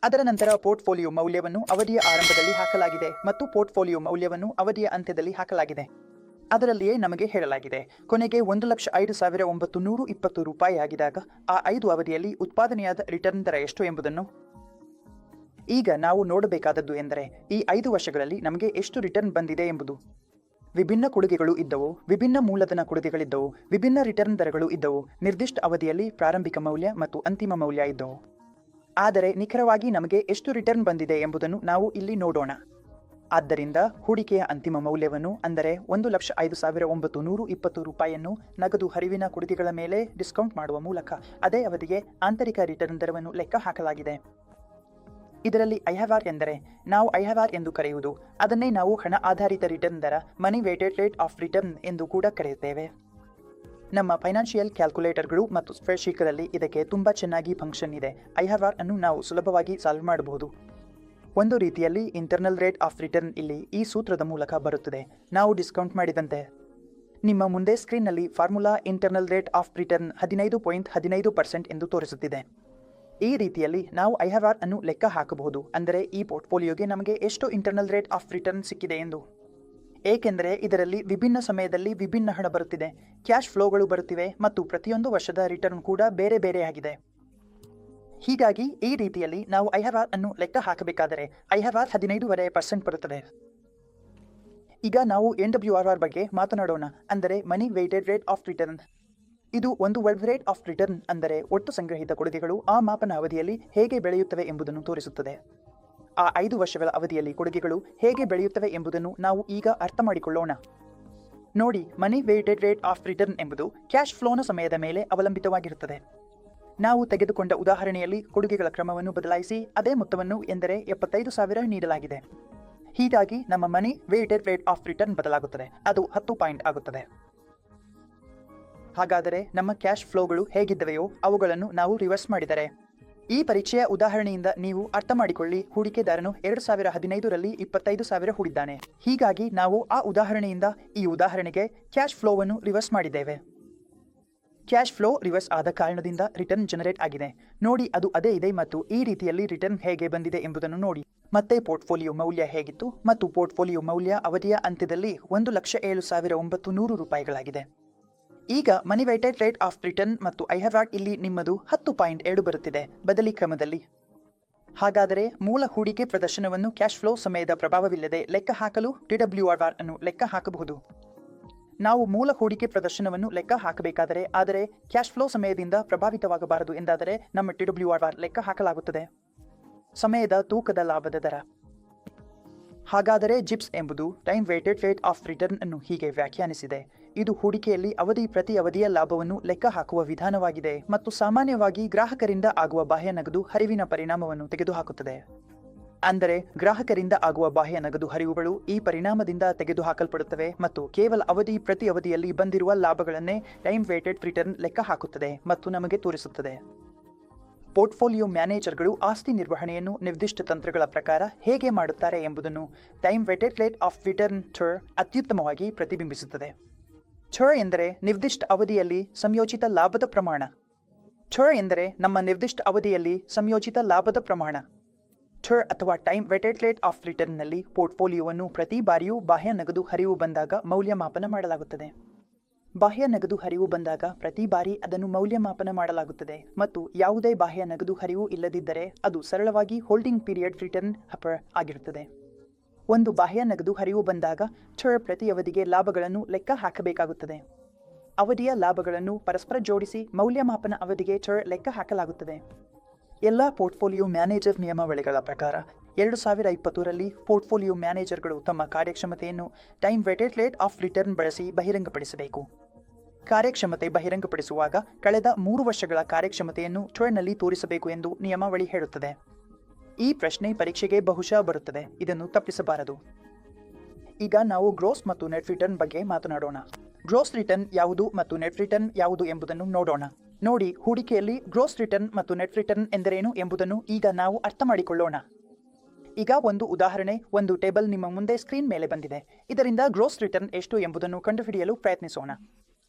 ಅದರ ನಂತರ ಪೋರ್ಟ್ಫೋಲಿಯೋ ಮೌಲ್ಯವನ್ನು ಅವಧಿಯ ಆರಂಭದಲ್ಲಿ ಹಾಕಲಾಗಿದೆ ಮತ್ತು ಪೋರ್ಟ್ಫೋಲಿಯೋ ಮೌಲ್ಯವನ್ನು ಅವಧಿಯ ಅಂತ್ಯದಲ್ಲಿ ಹಾಕಲಾಗಿದೆ. ಅದರಲ್ಲಿಯೇ ನಮಗೆ ಹೇಳಲಾಗಿದೆ ಕೊನೆಗೆ 1,05,920 ರೂಪಾಯಿ ಆಗಿದಾಗ ಆ 5 ಅವಧಿಯಲ್ಲಿ ಉತ್ಪಾದನೆಯಾದ ರಿಟರ್ನ್ ದರ ಎಷ್ಟು ಎಂಬುದನ್ನು. ಈಗ ನಾವು ನೋಡಬೇಕಾದದ್ದು ಎಂದರೆ ಈ 5 ವರ್ಷಗಳಲ್ಲಿ ನಮಗೆ ಎಷ್ಟು ರಿಟರ್ನ್ ಬಂದಿದೆ ಎಂಬುದು. ವಿಭಿನ್ನ ಕೊಡುಗೆಗಳು ಇದ್ದವು, ವಿಭಿನ್ನ ಮೂಲಧನ ಕೊಡುಗೆಗಳಿದ್ದವು, ವಿಭಿನ್ನ ರಿಟರ್ನ್ ದರಗಳು ಇದ್ದವು, ನಿರ್ದಿಷ್ಟ ಅವಧಿಯಲ್ಲಿ ಪ್ರಾರಂಭಿಕ ಮೌಲ್ಯ ಮತ್ತು ಅಂತಿಮ ಮೌಲ್ಯ ಇದ್ದವು. ಆದರೆ ನಿಖರವಾಗಿ ನಮಗೆ ಎಷ್ಟು ರಿಟರ್ನ್ ಬಂದಿದೆ ಎಂಬುದನ್ನು ನಾವು ಇಲ್ಲಿ ನೋಡೋಣ. ಆದ್ದರಿಂದ ಹೂಡಿಕೆಯ ಅಂತಿಮ ಮೌಲ್ಯವನ್ನು ಅಂದರೆ 1,05,920 ರೂಪಾಯಿಯನ್ನು ನಗದು ಹರಿವಿನ ಕೊಡುಗೆಗಳ ಮೇಲೆ ಡಿಸ್ಕೌಂಟ್ ಮಾಡುವ ಮೂಲಕ ಅದೇ ಅವಧಿಗೆ ಆಂತರಿಕ ರಿಟರ್ನ್ ದರವನ್ನು ಲೆಕ್ಕ ಹಾಕಲಾಗಿದೆ. ಇದರಲ್ಲಿ ಐಹ್ಯಾವಾರ್ ಎಂದರೆ ನಾವು ಐಹ್ಯಾವಾರ್ ಎಂದು ಕರೆಯುವುದು. ಅದನ್ನೇ ನಾವು ಹಣ ಆಧಾರಿತ ರಿಟರ್ನ್ ದರ, ಮನಿ ವೇಟೆಡ್ ರೇಟ್ ಆಫ್ ರಿಟರ್ನ್ ಎಂದು ಕೂಡ ಕರೆಯುತ್ತೇವೆ. ನಮ್ಮ ಫೈನಾನ್ಷಿಯಲ್ ಕ್ಯಾಲ್ಕುಲೇಟರ್ಗಳು ಮತ್ತು ಸ್ಪ್ರೆಡ್ಶೀಟ್ಗಳಲ್ಲಿ ಇದಕ್ಕೆ ತುಂಬ ಚೆನ್ನಾಗಿ ಫಂಕ್ಷನ್ ಇದೆ. ಐಹ್ಯಾವಾರ್ ಅನ್ನು ನಾವು ಸುಲಭವಾಗಿ ಸಾಲ್ವ್ ಮಾಡಬಹುದು. ಒಂದು ರೀತಿಯಲ್ಲಿ ಇಂಟರ್ನಲ್ ರೇಟ್ ಆಫ್ ರಿಟರ್ನ್ ಇಲ್ಲಿ ಈ ಸೂತ್ರದ ಮೂಲಕ ಬರುತ್ತದೆ. ನಾವು ಡಿಸ್ಕೌಂಟ್ ಮಾಡಿದಂತೆ ನಿಮ್ಮ ಮುಂದೆ ಸ್ಕ್ರೀನ್ನಲ್ಲಿ formula internal rate of return 15.15% ಎಂದು ತೋರಿಸುತ್ತಿದೆ. ಈ ರೀತಿಯಲ್ಲಿ ನಾವು ಐಹ್ಯಾವಾರ್ ಅನ್ನು ಲೆಕ್ಕ ಹಾಕಬಹುದು. ಅಂದರೆ ಈ ಪೋರ್ಟ್ಫೋಲಿಯೋಗೆ ನಮಗೆ ಎಷ್ಟು ಇಂಟರ್ನಲ್ ರೇಟ್ ಆಫ್ ರಿಟರ್ನ್ ಸಿಕ್ಕಿದೆ ಎಂದು. ಏಕೆಂದರೆ ಇದರಲ್ಲಿ ವಿಭಿನ್ನ ಸಮಯದಲ್ಲಿ ವಿಭಿನ್ನ ಹಣ ಬರುತ್ತಿದೆ, ಕ್ಯಾಶ್ ಫ್ಲೋಗಳು ಬರುತ್ತಿವೆ ಮತ್ತು ಪ್ರತಿಯೊಂದು ವರ್ಷದ ರಿಟರ್ನ್ ಕೂಡ ಬೇರೆ ಬೇರೆಯಾಗಿದೆ. ಹೀಗಾಗಿ ಈ ರೀತಿಯಲ್ಲಿ ನಾವು ಐಹ್ಯಾವಾರ್ ಅನ್ನು ಲೆಕ್ಕ ಹಾಕಬೇಕಾದರೆ ಐಹ್ಯಾವಾರ್ 15% ಬರುತ್ತದೆ. ಈಗ ನಾವು NWRR ಬಗ್ಗೆ ಮಾತನಾಡೋಣ. ಅಂದರೆ ಮನಿ ವೇಟೆಡ್ ರೇಟ್ ಆಫ್ ರಿಟರ್ನ್. ಇದು ಒಂದು ವೆಬ್ ರೇಟ್ ಆಫ್ ರಿಟರ್ನ್, ಅಂದರೆ ಒಟ್ಟು ಸಂಗ್ರಹಿತ ಕೊಡುಗೆಗಳು ಆ ಮಾಪನ ಅವಧಿಯಲ್ಲಿ ಹೇಗೆ ಬೆಳೆಯುತ್ತವೆ ಎಂಬುದನ್ನು ತೋರಿಸುತ್ತದೆ. ಆ 5 ವರ್ಷಗಳ ಅವಧಿಯಲ್ಲಿ ಕೊಡುಗೆಗಳು ಹೇಗೆ ಬೆಳೆಯುತ್ತವೆ ಎಂಬುದನ್ನು ನಾವು ಈಗ ಅರ್ಥ ಮಾಡಿಕೊಳ್ಳೋಣ. ನೋಡಿ, ಮನಿ ವೇಟೆಡ್ ರೇಟ್ ಆಫ್ ರಿಟರ್ನ್ ಎಂಬುದು ಕ್ಯಾಶ್ ಫ್ಲೋನ ಸಮಯದ ಮೇಲೆ ಅವಲಂಬಿತವಾಗಿರುತ್ತದೆ. ನಾವು ತೆಗೆದುಕೊಂಡ ಉದಾಹರಣೆಯಲ್ಲಿ ಕೊಡುಗೆಗಳ ಕ್ರಮವನ್ನು ಬದಲಾಯಿಸಿ ಅದೇ ಮೊತ್ತವನ್ನು ಎಂದರೆ 75,000 ನೀಡಲಾಗಿದೆ. ಹೀಗಾಗಿ ನಮ್ಮ ಮನಿ ವೇಟೆಡ್ ರೇಟ್ ಆಫ್ ರಿಟರ್ನ್ ಬದಲಾಗುತ್ತದೆ. ಅದು 10 ಪಾಯಿಂಟ್ ಆಗುತ್ತದೆ. ಹಾಗಾದರೆ ನಮ್ಮ ಕ್ಯಾಶ್ ಫ್ಲೋಗಳು ಹೇಗಿದ್ದವೆಯೋ ಅವುಗಳನ್ನು ನಾವು ರಿವರ್ಸ್ ಮಾಡಿದರೆ ಈ ಪರೀಕ್ಷೆಯ ಉದಾಹರಣೆಯಿಂದ ನೀವು ಅರ್ಥ ಮಾಡಿಕೊಳ್ಳಿ. ಹೂಡಿಕೆದಾರನು 2015ರಲ್ಲಿ 25,000 ಹೂಡಿದ್ದಾನೆ. ಹೀಗಾಗಿ ನಾವು ಆ ಉದಾಹರಣೆಯಿಂದ ಈ ಉದಾಹರಣೆಗೆ ಕ್ಯಾಶ್ ಫ್ಲೋವನ್ನು ರಿವರ್ಸ್ ಮಾಡಿದ್ದೇವೆ. ಕ್ಯಾಶ್ ಫ್ಲೋ ರಿವರ್ಸ್ ಆದ ಕಾರಣದಿಂದ ರಿಟರ್ನ್ ಜನರೇಟ್ ಆಗಿದೆ. ನೋಡಿ, ಅದು ಅದೇ ಇದೆ ಮತ್ತು ಈ ರೀತಿಯಲ್ಲಿ ರಿಟರ್ನ್ ಹೇಗೆ ಬಂದಿದೆ ಎಂಬುದನ್ನು ನೋಡಿ. ಮತ್ತೆ ಪೋರ್ಟ್ಫೋಲಿಯೋ ಮೌಲ್ಯ ಹೇಗಿತ್ತು ಮತ್ತು ಪೋರ್ಟ್ಫೋಲಿಯೋ ಮೌಲ್ಯ ಅವಧಿಯ ಅಂತ್ಯದಲ್ಲಿ 1,07,900 ರೂಪಾಯಿಗಳಾಗಿದೆ. ಈಗ ಮನಿ ವೇಟೆಡ್ ರೇಟ್ ಆಫ್ ರಿಟರ್ನ್ ಮತ್ತು ಐಹ್ಯಾವಾರ್ ಇಲ್ಲಿ ನಿಮ್ಮದು 10.7 ಬರುತ್ತಿದೆ ಬದಲಿ ಕ್ರಮದಲ್ಲಿ. ಹಾಗಾದರೆ ಮೂಲ ಹೂಡಿಕೆ ಪ್ರದರ್ಶನವನ್ನು ಕ್ಯಾಶ್ ಫ್ಲೋ ಸಮಯದ ಪ್ರಭಾವವಿಲ್ಲದೆ ಲೆಕ್ಕ ಹಾಕಲು TWRR ಅನ್ನು ಲೆಕ್ಕ ಹಾಕಬಹುದು. ನಾವು ಮೂಲ ಹೂಡಿಕೆ ಪ್ರದರ್ಶನವನ್ನು ಲೆಕ್ಕ ಹಾಕಬೇಕಾದರೆ ಆದರೆ ಕ್ಯಾಶ್ ಫ್ಲೋ ಸಮಯದಿಂದ ಪ್ರಭಾವಿತವಾಗಬಾರದು ಎಂದಾದರೆ ನಮ್ಮ TWRR ಲೆಕ್ಕ ಹಾಕಲಾಗುತ್ತದೆ. ಸಮಯದ ತೂಕದ ಲಾಭದ ದರ. ಹಾಗಾದರೆ ಜಿಪ್ಸ್ ಎಂಬುದು time weighted rate of return ಅನ್ನು ಹೀಗೆ ವ್ಯಾಖ್ಯಾನಿಸಿದೆ. ಇದು ಹೂಡಿಕೆಯಲ್ಲಿ ಅವಧಿ ಪ್ರತಿ ಅವಧಿಯ ಲಾಭವನ್ನು ಲೆಕ್ಕ ಹಾಕುವ ವಿಧಾನವಾಗಿದೆ ಮತ್ತು ಸಾಮಾನ್ಯವಾಗಿ ಗ್ರಾಹಕರಿಂದ ಆಗುವ ಬಾಹ್ಯ ನಗದು ಹರಿವಿನ ಪರಿಣಾಮವನ್ನು ತೆಗೆದುಹಾಕುತ್ತದೆ. ಅಂದರೆ ಗ್ರಾಹಕರಿಂದ ಆಗುವ ಬಾಹ್ಯ ನಗದು ಹರಿವುಗಳು ಈ ಪರಿಣಾಮದಿಂದ ತೆಗೆದುಹಾಕಲ್ಪಡುತ್ತವೆ ಮತ್ತು ಕೇವಲ ಅವಧಿ ಪ್ರತಿ ಅವಧಿಯಲ್ಲಿ ಬಂದಿರುವ ಲಾಭಗಳನ್ನೇ ಟೈಮ್ ವೇಟೆಡ್ ರಿಟರ್ನ್ ಲೆಕ್ಕ ಹಾಕುತ್ತದೆ ಮತ್ತು ನಮಗೆ ತೋರಿಸುತ್ತದೆ. ಪೋರ್ಟ್ಫೋಲಿಯೋ ಮ್ಯಾನೇಜರ್ಗಳು ಆಸ್ತಿ ನಿರ್ವಹಣೆಯನ್ನು ನಿರ್ದಿಷ್ಟ ತಂತ್ರಗಳ ಪ್ರಕಾರ ಹೇಗೆ ಮಾಡುತ್ತಾರೆ ಎಂಬುದನ್ನು time weighted rate of return TWR ಅತ್ಯುತ್ತಮವಾಗಿ ಪ್ರತಿಬಿಂಬಿಸುತ್ತದೆ. TWR ಎಂದರೆ ನಿರ್ದಿಷ್ಟ ಅವಧಿಯಲ್ಲಿ ಸಂಯೋಜಿತ ಲಾಭದ ಪ್ರಮಾಣ. TWR ಎಂದರೆ ನಮ್ಮ ನಿರ್ದಿಷ್ಟ ಅವಧಿಯಲ್ಲಿ ಸಂಯೋಜಿತ ಲಾಭದ ಪ್ರಮಾಣ. TWR ಅಥವಾ ಟೈಮ್ ವೇಟೆಡ್ ರೇಟ್ ಆಫ್ ರಿಟರ್ನ್ನಲ್ಲಿ ಪೋರ್ಟ್ಫೋಲಿಯೋವನ್ನು ಪ್ರತಿ ಬಾರಿಯೂ ಬಾಹ್ಯ ನಗದು ಹರಿವು ಬಂದಾಗ ಮೌಲ್ಯಮಾಪನ ಮಾಡಲಾಗುತ್ತದೆ. ಬಾಹ್ಯ ನಗದು ಹರಿವು ಬಂದಾಗ ಪ್ರತಿ ಬಾರಿ ಅದನ್ನು ಮೌಲ್ಯಮಾಪನ ಮಾಡಲಾಗುತ್ತದೆ ಮತ್ತು ಯಾವುದೇ ಬಾಹ್ಯ ನಗದು ಹರಿವು ಇಲ್ಲದಿದ್ದರೆ ಅದು ಸರಳವಾಗಿ ಹೋಲ್ಡಿಂಗ್ ಪೀರಿಯಡ್ ರಿಟರ್ನ್ HPR ಆಗಿರುತ್ತದೆ. ಒಂದು ಬಾಹ್ಯ ನಗದು ಹರಿವು ಬಂದಾಗ TWR ಪ್ರತಿ ಅವಧಿಗೆ ಲಾಭಗಳನ್ನು ಲೆಕ್ಕ ಹಾಕಬೇಕಾಗುತ್ತದೆ. ಅವಧಿಯ ಲಾಭಗಳನ್ನು ಪರಸ್ಪರ ಜೋಡಿಸಿ ಮೌಲ್ಯಮಾಪನ ಅವಧಿಗೆ TWR ಲೆಕ್ಕ ಹಾಕಲಾಗುತ್ತದೆ. ಎಲ್ಲ ಪೋರ್ಟ್ಫೋಲಿಯೋ ಮ್ಯಾನೇಜರ್ ನಿಯಮಾವಳಿಗಳ ಪ್ರಕಾರ 2020ರಲ್ಲಿ ಪೋರ್ಟ್ಫೋಲಿಯೋ ಮ್ಯಾನೇಜರ್ಗಳು ತಮ್ಮ ಕಾರ್ಯಕ್ಷಮತೆಯನ್ನು time weighted rate of return ಬಳಸಿ ಬಹಿರಂಗಪಡಿಸಬೇಕು. ಕಾರ್ಯಕ್ಷಮತೆ ಬಹಿರಂಗಪಡಿಸುವಾಗ ಕಳೆದ 3 ವರ್ಷಗಳ ಕಾರ್ಯಕ್ಷಮತೆಯನ್ನು ಟ್ರೆಂಡ್ನಲ್ಲಿ ತೋರಿಸಬೇಕು ಎಂದು ನಿಯಮಾವಳಿ ಹೇಳುತ್ತದೆ. ಈ ಪ್ರಶ್ನೆ ಪರೀಕ್ಷೆಗೆ ಬಹುಶಃ ಬರುತ್ತದೆ, ಇದನ್ನು ತಪ್ಪಿಸಬಾರದು. ಈಗ ನಾವು ಗ್ರೋಸ್ ಮತ್ತು ನೆಟ್ ರಿಟರ್ನ್ ಬಗ್ಗೆ ಮಾತನಾಡೋಣ. ಗ್ರೋಸ್ ರಿಟರ್ನ್ ಯಾವುದು ಮತ್ತು ನೆಟ್ ರಿಟರ್ನ್ ಯಾವುದು ಎಂಬುದನ್ನು ನೋಡೋಣ. ನೋಡಿ, ಹೂಡಿಕೆಯಲ್ಲಿ ಗ್ರೋಸ್ ರಿಟರ್ನ್ ಮತ್ತು ನೆಟ್ ರಿಟರ್ನ್ ಎಂದರೇನು ಎಂಬುದನ್ನು ಈಗ ನಾವು ಅರ್ಥ ಮಾಡಿಕೊಳ್ಳೋಣ. ಈಗ ಒಂದು ಉದಾಹರಣೆ, ಒಂದು ಟೇಬಲ್ ನಿಮ್ಮ ಮುಂದೆ ಸ್ಕ್ರೀನ್ ಮೇಲೆ ಬಂದಿದೆ. ಇದರಿಂದ ಗ್ರೋಸ್ ರಿಟರ್ನ್ ಎಷ್ಟು ಎಂಬುದನ್ನು ಕಂಡುಹಿಡಿಯಲು ಪ್ರಯತ್ನಿಸೋಣ.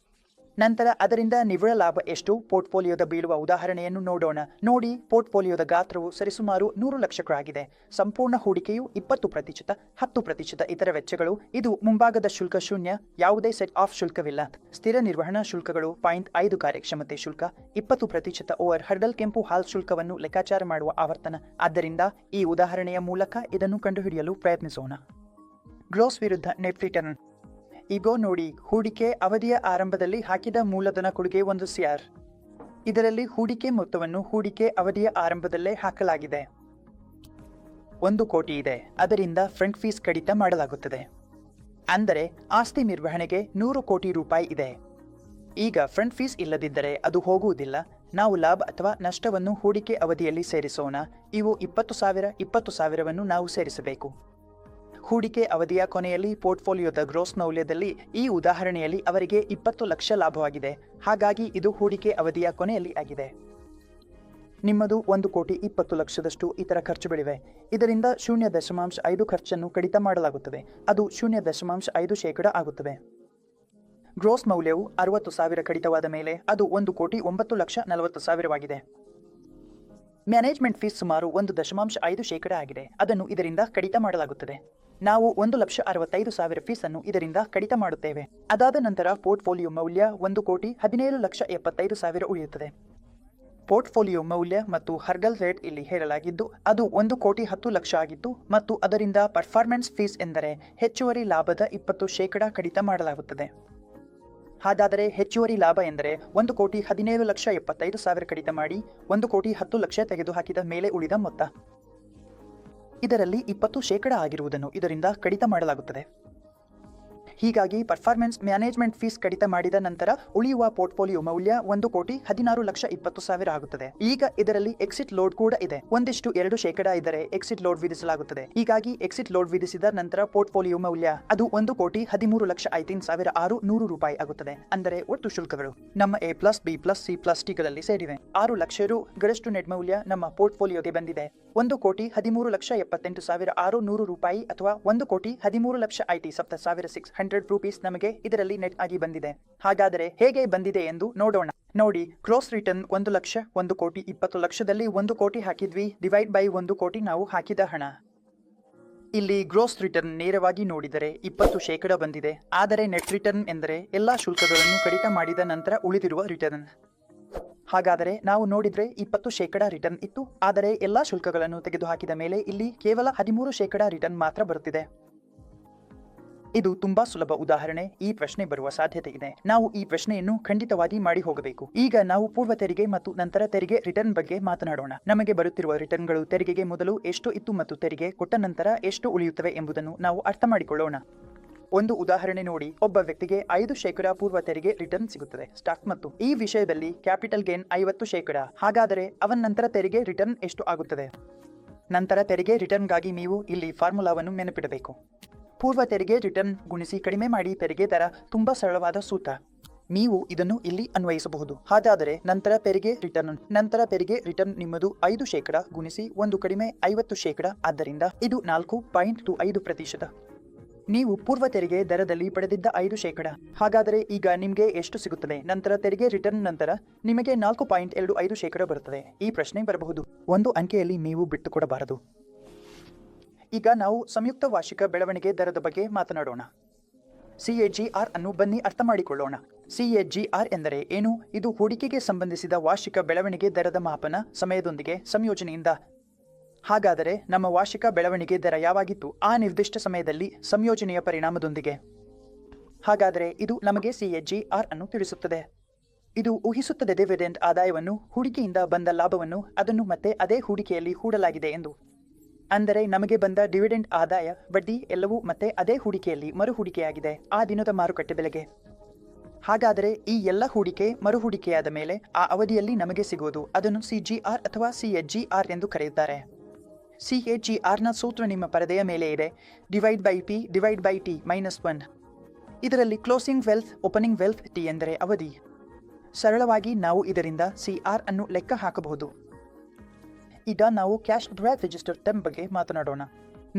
ನಂತರ ಅದರಿಂದ ನಿವ್ವಳ ಲಾಭ ಎಷ್ಟು ಪೋರ್ಟ್ಫೋಲಿಯೋದ ಬೀಳುವ ಉದಾಹರಣೆಯನ್ನು ನೋಡೋಣ. ನೋಡಿ, ಪೋರ್ಟ್ಫೋಲಿಯೋದ ಗಾತ್ರವು ಸರಿಸುಮಾರು 100 ಲಕ್ಷ ಆಗಿದೆ. ಸಂಪೂರ್ಣ ಹೂಡಿಕೆಯು 20%, 10% ಇತರ ವೆಚ್ಚಗಳು. ಇದು ಮುಂಭಾಗದ ಶುಲ್ಕ ಶೂನ್ಯ, ಯಾವುದೇ ಸೆಟ್ ಆಫ್ ಶುಲ್ಕವಿಲ್ಲ. ಸ್ಥಿರ ನಿರ್ವಹಣಾ ಶುಲ್ಕಗಳು 0.5 ಕಾರ್ಯಕ್ಷಮತೆ ಶುಲ್ಕ, 20% ಓವರ್ ಹರ್ಡಲ್ ಕೆಂಪು ಹಾಲ್ ಶುಲ್ಕವನ್ನು ಲೆಕ್ಕಾಚಾರ ಮಾಡುವ ಆವರ್ತನ. ಆದ್ದರಿಂದ ಈ ಉದಾಹರಣೆಯ ಮೂಲಕ ಇದನ್ನು ಕಂಡುಹಿಡಿಯಲು ಪ್ರಯತ್ನಿಸೋಣ. ಗ್ರೋಸ್ ವಿರುದ್ಧ ನೆಟ್ ರಿಟರ್ನ್. ಈಗ ನೋಡಿ, ಹೂಡಿಕೆ ಅವಧಿಯ ಆರಂಭದಲ್ಲಿ ಹಾಕಿದ ಮೂಲಧನ ಕೊಡುಗೆ 1 CR. ಇದರಲ್ಲಿ ಹೂಡಿಕೆ ಮೊತ್ತವನ್ನು ಹೂಡಿಕೆ ಅವಧಿಯ ಆರಂಭದಲ್ಲೇ ಹಾಕಲಾಗಿದೆ. 1 ಕೋಟಿ ಇದೆ. ಅದರಿಂದ ಫ್ರಂಟ್ ಫೀಸ್ ಕಡಿತ ಮಾಡಲಾಗುತ್ತದೆ. ಅಂದರೆ ಆಸ್ತಿ ನಿರ್ವಹಣೆಗೆ 100 ಕೋಟಿ ರೂಪಾಯಿ ಇದೆ. ಈಗ ಫ್ರಂಟ್ ಫೀಸ್ ಇಲ್ಲದಿದ್ದರೆ ಅದು ಹೋಗುವುದಿಲ್ಲ. ನಾವು ಲಾಭ ಅಥವಾ ನಷ್ಟವನ್ನು ಹೂಡಿಕೆ ಅವಧಿಯಲ್ಲಿ ಸೇರಿಸೋಣ. ಇವು 20,000ವನ್ನು ನಾವು ಸೇರಿಸಬೇಕು. ಹೂಡಿಕೆ ಅವಧಿಯ ಕೊನೆಯಲ್ಲಿ ಪೋರ್ಟ್ಫೋಲಿಯೋದ ಗ್ರೋಸ್ ಮೌಲ್ಯದಲ್ಲಿ ಈ ಉದಾಹರಣೆಯಲ್ಲಿ ಅವರಿಗೆ 20 ಲಕ್ಷ ಲಾಭವಾಗಿದೆ. ಹಾಗಾಗಿ ಇದು ಹೂಡಿಕೆ ಅವಧಿಯ ಕೊನೆಯಲ್ಲಿ ಆಗಿದೆ. ನಿಮ್ಮದು 1 ಕೋಟಿ 20 ಲಕ್ಷದಷ್ಟು ಇತರ ಖರ್ಚುಗಳಿವೆ. ಇದರಿಂದ 0.5 ಖರ್ಚನ್ನು ಕಡಿತ ಮಾಡಲಾಗುತ್ತದೆ. ಅದು 0.5% ಆಗುತ್ತದೆ. ಗ್ರೋಸ್ ಮೌಲ್ಯವು 60,000 ಕಡಿತವಾದ ಮೇಲೆ ಅದು 1 ಕೋಟಿ 9,40,000ವಾಗಿದೆ. ಮ್ಯಾನೇಜ್ಮೆಂಟ್ ಫೀಸ್ ಸುಮಾರು 1.5% ಆಗಿದೆ. ಅದನ್ನು ಇದರಿಂದ ಕಡಿತ ಮಾಡಲಾಗುತ್ತದೆ. ನಾವು 1,65,000 ಫೀಸನ್ನು ಇದರಿಂದ ಕಡಿತ ಮಾಡುತ್ತೇವೆ. ಅದಾದ ನಂತರ ಪೋರ್ಟ್ಫೋಲಿಯೋ ಮೌಲ್ಯ 1 ಕೋಟಿ 17,75,000 ಉಳಿಯುತ್ತದೆ. ಪೋರ್ಟ್ಫೋಲಿಯೋ ಮೌಲ್ಯ ಮತ್ತು ಹರ್ಡಲ್ ರೇಟ್ ಇಲ್ಲಿ ಹೇಳಲಾಗಿದ್ದು ಅದು 1 ಕೋಟಿ 10 ಲಕ್ಷ ಆಗಿತ್ತು ಮತ್ತು ಅದರಿಂದ ಪರ್ಫಾರ್ಮೆನ್ಸ್ ಫೀಸ್ ಎಂದರೆ ಹೆಚ್ಚುವರಿ ಲಾಭದ 20% ಕಡಿತ ಮಾಡಲಾಗುತ್ತದೆ. ಹಾಗಾದರೆ ಹೆಚ್ಚುವರಿ ಲಾಭ ಎಂದರೆ 1 ಕೋಟಿ 17,75,000 ಕಡಿತ ಮಾಡಿ 1 ಕೋಟಿ 10 ಲಕ್ಷ ತೆಗೆದುಹಾಕಿದ ಮೇಲೆ ಉಳಿದ ಮೊತ್ತ. ಇದರಲ್ಲಿ 20% ಆಗಿರುವುದನ್ನು ಇದರಿಂದ ಕಡಿತ ಮಾಡಲಾಗುತ್ತದೆ. ಹೀಗಾಗಿ ಪರ್ಫಾರ್ಮೆನ್ಸ್ ಮ್ಯಾನೇಜ್ಮೆಂಟ್ ಫೀಸ್ ಕಡಿತ ಮಾಡಿದ ನಂತರ ಉಳಿಯುವ ಪೋರ್ಟ್ಫೋಲಿಯೋ ಮೌಲ್ಯ 1 ಕೋಟಿ 16,20,000 ಆಗುತ್ತದೆ. ಈಗ ಇದರಲ್ಲಿ ಎಕ್ಸಿಟ್ ಲೋಡ್ ಕೂಡ ಇದೆ. 1:2% ಇದ್ದರೆ ಎಕ್ಸಿಟ್ ಲೋಡ್ ವಿಧಿಸಲಾಗುತ್ತದೆ. ಹೀಗಾಗಿ ಎಕ್ಸಿಟ್ ಲೋಡ್ ವಿಧಿಸಿದ ನಂತರ ಪೋರ್ಟ್ಫೋಲಿಯೋ ಮೌಲ್ಯ ಅದು 1 ಕೋಟಿ 13,05,600 ರೂಪಾಯಿ ಆಗುತ್ತದೆ. ಅಂದರೆ ಒಟ್ಟು ಶುಲ್ಕಗಳು ನಮ್ಮ A+B+C+Tಗಳಲ್ಲಿ ಸೇರಿವೆ. 6 ಲಕ್ಷ ರು ಗರಿಷ್ಠ ನೆಟ್ ಮೌಲ್ಯ ನಮ್ಮ ಪೋರ್ಟ್ಫೋಲಿಯೋಗೆ ಬಂದಿದೆ. 1 ಕೋಟಿ 13,78,600 ರೂಪಾಯಿ ಅಥವಾ 1 ಕೋಟಿ 13,70,600 ರೂಪೀಸ್ ನಮಗೆ ಇದರಲ್ಲಿ ನೆಟ್ ಆಗಿ ಬಂದಿದೆ. ಹಾಗಾದರೆ ಹೇಗೆ ಬಂದಿದೆ ಎಂದು ನೋಡೋಣ. ನೋಡಿ, ಗ್ರೋಸ್ ರಿಟರ್ನ್ 1 ಲಕ್ಷ. 1 ಕೋಟಿ 20 ಲಕ್ಷದಲ್ಲಿ 1 ಕೋಟಿ ಹಾಕಿದ್ವಿ, ಡಿವೈಡ್ ಬೈ 1 ಕೋಟಿ ನಾವು ಹಾಕಿದ ಹಣ. ಇಲ್ಲಿ ಗ್ರೋಸ್ ರಿಟರ್ನ್ ನೇರವಾಗಿ ನೋಡಿದರೆ 20% ಬಂದಿದೆ. ಆದರೆ ನೆಟ್ ರಿಟರ್ನ್ ಎಂದರೆ ಎಲ್ಲಾ ಶುಲ್ಕಗಳನ್ನು ಕಡಿತ ಮಾಡಿದ ನಂತರ ಉಳಿದಿರುವ ರಿಟರ್ನ್. ಹಾಗಾದರೆ ನಾವು ನೋಡಿದ್ರೆ 20% ರಿಟರ್ನ್ ಇತ್ತು. ಆದರೆ ಎಲ್ಲಾ ಶುಲ್ಕಗಳನ್ನು ತೆಗೆದುಹಾಕಿದ ಮೇಲೆ ಇಲ್ಲಿ ಕೇವಲ 13% ರಿಟರ್ನ್ ಮಾತ್ರ ಬರುತ್ತಿದೆ. ಇದು ತುಂಬಾ ಸುಲಭ ಉದಾಹರಣೆ. ಈ ಪ್ರಶ್ನೆ ಬರುವ ಸಾಧ್ಯತೆ ಇದೆ. ನಾವು ಈ ಪ್ರಶ್ನೆಯನ್ನು ಖಂಡಿತವಾಗಿ ಮಾಡಿ ಹೋಗಬೇಕು. ಈಗ ನಾವು ಪೂರ್ವ ತೆರಿಗೆ ಮತ್ತು ನಂತರ ತೆರಿಗೆ ರಿಟರ್ನ್ ಬಗ್ಗೆ ಮಾತನಾಡೋಣ. ನಮಗೆ ಬರುತ್ತಿರುವ ರಿಟರ್ನ್ಗಳು ತೆರಿಗೆಗೆ ಮೊದಲು ಎಷ್ಟು ಇತ್ತು ಮತ್ತು ತೆರಿಗೆ ಕೊಟ್ಟ ನಂತರ ಎಷ್ಟು ಉಳಿಯುತ್ತವೆ ಎಂಬುದನ್ನು ನಾವು ಅರ್ಥ ಮಾಡಿಕೊಳ್ಳೋಣ. ಒಂದು ಉದಾಹರಣೆ ನೋಡಿ. ಒಬ್ಬ ವ್ಯಕ್ತಿಗೆ 5% ಪೂರ್ವ ತೆರಿಗೆ ರಿಟರ್ನ್ ಸಿಗುತ್ತದೆ ಸ್ಟಾಕ್ ಮತ್ತು ಈ ವಿಷಯದಲ್ಲಿ ಕ್ಯಾಪಿಟಲ್ ಗೇನ್ 50%. ಹಾಗಾದರೆ ಅವನ ನಂತರ ತೆರಿಗೆ ರಿಟರ್ನ್ ಎಷ್ಟು ಆಗುತ್ತದೆ? ನಂತರ ತೆರಿಗೆ ರಿಟರ್ನ್ಗಾಗಿ ನೀವು ಇಲ್ಲಿ ಫಾರ್ಮುಲಾವನ್ನು ನೆನಪಿಡಬೇಕು. ಪೂರ್ವ ತೆರಿಗೆ ರಿಟರ್ನ್ ಗುಣಿಸಿ ಕಡಿಮೆ ಮಾಡಿ ತೆರಿಗೆ ದರ. ತುಂಬಾ ಸರಳವಾದ ಸೂತ್ರ. ನೀವು ಇದನ್ನು ಇಲ್ಲಿ ಅನ್ವಯಿಸಬಹುದು. ಹಾಗಾದರೆ ನಂತರ ತೆರಿಗೆ ರಿಟರ್ನ್ ನಿಮ್ಮದು 5% ಗುಣಿಸಿ 1 ಕಡಿಮೆ 50%. ಆದ್ದರಿಂದ ಇದು 4.25%. ನೀವು ಪೂರ್ವ ತೆರಿಗೆ ದರದಲ್ಲಿ ಪಡೆದಿದ್ದ 5%. ಹಾಗಾದರೆ ಈಗ ನಿಮಗೆ ಎಷ್ಟು ಸಿಗುತ್ತದೆ? ನಂತರ ತೆರಿಗೆ ರಿಟರ್ನ್ ನಂತರ ನಿಮಗೆ 4.25% ಬರುತ್ತದೆ. ಈ ಪ್ರಶ್ನೆ ಬರಬಹುದು. ಒಂದು ಅಂಕೆಯಲ್ಲಿ ನೀವು ಬಿಟ್ಟುಕೊಡಬಾರದು. ಈಗ ನಾವು ಸಂಯುಕ್ತ ವಾರ್ಷಿಕ ಬೆಳವಣಿಗೆ ದರದ ಬಗ್ಗೆ ಮಾತನಾಡೋಣ. CAGR ಅನ್ನು ಬನ್ನಿ ಅರ್ಥ ಮಾಡಿಕೊಳ್ಳೋಣ. CAGR ಎಂದರೆ ಏನು? ಇದು ಹೂಡಿಕೆಗೆ ಸಂಬಂಧಿಸಿದ ವಾರ್ಷಿಕ ಬೆಳವಣಿಗೆ ದರದ ಮಾಪನ ಸಮಯದೊಂದಿಗೆ ಸಂಯೋಜನೆಯಿಂದ. ಹಾಗಾದರೆ ನಮ್ಮ ವಾರ್ಷಿಕ ಬೆಳವಣಿಗೆ ದರ ಯಾವಾಗಿತ್ತು? ಆ ನಿರ್ದಿಷ್ಟ ಸಮಯದಲ್ಲಿ ಸಂಯೋಜನೆಯ ಪರಿಣಾಮದೊಂದಿಗೆ. ಹಾಗಾದರೆ ಇದು ನಮಗೆ CAGR ಅನ್ನು ತಿಳಿಸುತ್ತದೆ. ಇದು ಊಹಿಸುತ್ತದೆ ಡಿವಿಡೆಂಡ್ ಆದಾಯವನ್ನು, ಹೂಡಿಕೆಯಿಂದ ಬಂದ ಲಾಭವನ್ನು, ಅದನ್ನು ಮತ್ತೆ ಅದೇ ಹೂಡಿಕೆಯಲ್ಲಿ ಹೂಡಲಾಗಿದೆ ಎಂದು. ಅಂದರೆ ನಮಗೆ ಬಂದ ಡಿವಿಡೆಂಡ್ ಆದಾಯ ಬಡ್ಡಿ ಎಲ್ಲವೂ ಮತ್ತೆ ಅದೇ ಹೂಡಿಕೆಯಲ್ಲಿ ಮರು ಹೂಡಿಕೆಯಾಗಿದೆ ಆ ದಿನದ ಮಾರುಕಟ್ಟೆ ಬೆಲೆಗೆ. ಹಾಗಾದರೆ ಈ ಎಲ್ಲ ಹೂಡಿಕೆ ಮರು ಹೂಡಿಕೆಯಾದ ಮೇಲೆ ಆ ಅವಧಿಯಲ್ಲಿ ನಮಗೆ ಸಿಗುವುದು ಅದನ್ನು CGR ಅಥವಾ CAGR ಎಂದು ಕರೆಯುತ್ತಾರೆ. CAGRನ ಸೂತ್ರ ನಿಮ್ಮ ಪರದೆಯ ಮೇಲೆ ಇದೆ. Divide by P divide by T -1. ಇದರಲ್ಲಿ closing wealth opening wealth T ಎಂದರೆ ಅವಧಿ. ಸರಳವಾಗಿ ನಾವು ಇದರಿಂದ CR ಅನ್ನು ಲೆಕ್ಕ ಹಾಕಬಹುದು. ಈಗ ನಾವು ಕ್ಯಾಶ್ ಡ್ರ್ಯಾಗ್ ರಿಜಿಸ್ಟರ್ ಟರ್ಮ್ ಬಗ್ಗೆ ಮಾತನಾಡೋಣ.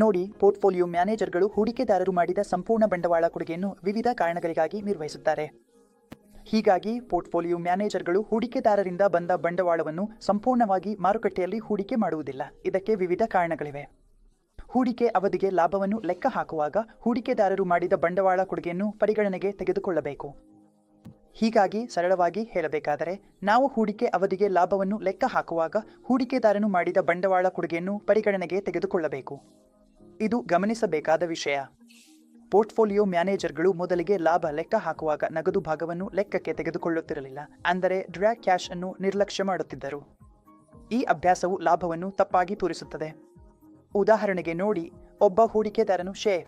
ನೋಡಿ, ಪೋರ್ಟ್ಫೋಲಿಯೋ ಮ್ಯಾನೇಜರ್ಗಳು ಹೂಡಿಕೆದಾರರು ಮಾಡಿದ ಸಂಪೂರ್ಣ ಬಂಡವಾಳ ಕೊಡುಗೆಯನ್ನು ವಿವಿಧ ಕಾರಣಗಳಿಗಾಗಿ ನಿರ್ವಹಿಸುತ್ತಾರೆ. ಹೀಗಾಗಿ ಪೋರ್ಟ್ಫೋಲಿಯೋ ಮ್ಯಾನೇಜರ್ಗಳು ಹೂಡಿಕೆದಾರರಿಂದ ಬಂದ ಬಂಡವಾಳವನ್ನು ಸಂಪೂರ್ಣವಾಗಿ ಮಾರುಕಟ್ಟೆಯಲ್ಲಿ ಹೂಡಿಕೆ ಮಾಡುವುದಿಲ್ಲ. ಇದಕ್ಕೆ ವಿವಿಧ ಕಾರಣಗಳಿವೆ. ಹೂಡಿಕೆ ಅವಧಿಗೆ ಲಾಭವನ್ನು ಲೆಕ್ಕ ಹಾಕುವಾಗ ಹೂಡಿಕೆದಾರರು ಮಾಡಿದ ಬಂಡವಾಳ ಕೊಡುಗೆಯನ್ನು ಪರಿಗಣನೆಗೆ ತೆಗೆದುಕೊಳ್ಳಬೇಕು. ಹೀಗಾಗಿ ಸರಳವಾಗಿ ಹೇಳಬೇಕಾದರೆ ನಾವು ಹೂಡಿಕೆ ಅವಧಿಗೆ ಲಾಭವನ್ನು ಲೆಕ್ಕ ಹಾಕುವಾಗ ಹೂಡಿಕೆದಾರನು ಮಾಡಿದ ಬಂಡವಾಳ ಕೊಡುಗೆಯನ್ನು ಪರಿಗಣನೆಗೆ ತೆಗೆದುಕೊಳ್ಳಬೇಕು. ಇದು ಗಮನಿಸಬೇಕಾದ ವಿಷಯ. ಪೋರ್ಟ್ಫೋಲಿಯೋ ಮ್ಯಾನೇಜರ್ಗಳು ಮೊದಲಿಗೆ ಲಾಭ ಲೆಕ್ಕ ಹಾಕುವಾಗ ನಗದು ಭಾಗವನ್ನು ಲೆಕ್ಕಕ್ಕೆ ತೆಗೆದುಕೊಳ್ಳುತ್ತಿರಲಿಲ್ಲ, ಅಂದರೆ ಡ್ರ್ಯಾಗ್ ಕ್ಯಾಶ್ ಅನ್ನು ನಿರ್ಲಕ್ಷ್ಯ ಮಾಡುತ್ತಿದ್ದರು. ಈ ಅಭ್ಯಾಸವು ಲಾಭವನ್ನು ತಪ್ಪಾಗಿ ತೋರಿಸುತ್ತದೆ. ಉದಾಹರಣೆಗೆ ನೋಡಿ, ಒಬ್ಬ ಹೂಡಿಕೆದಾರನು ಶೇರ್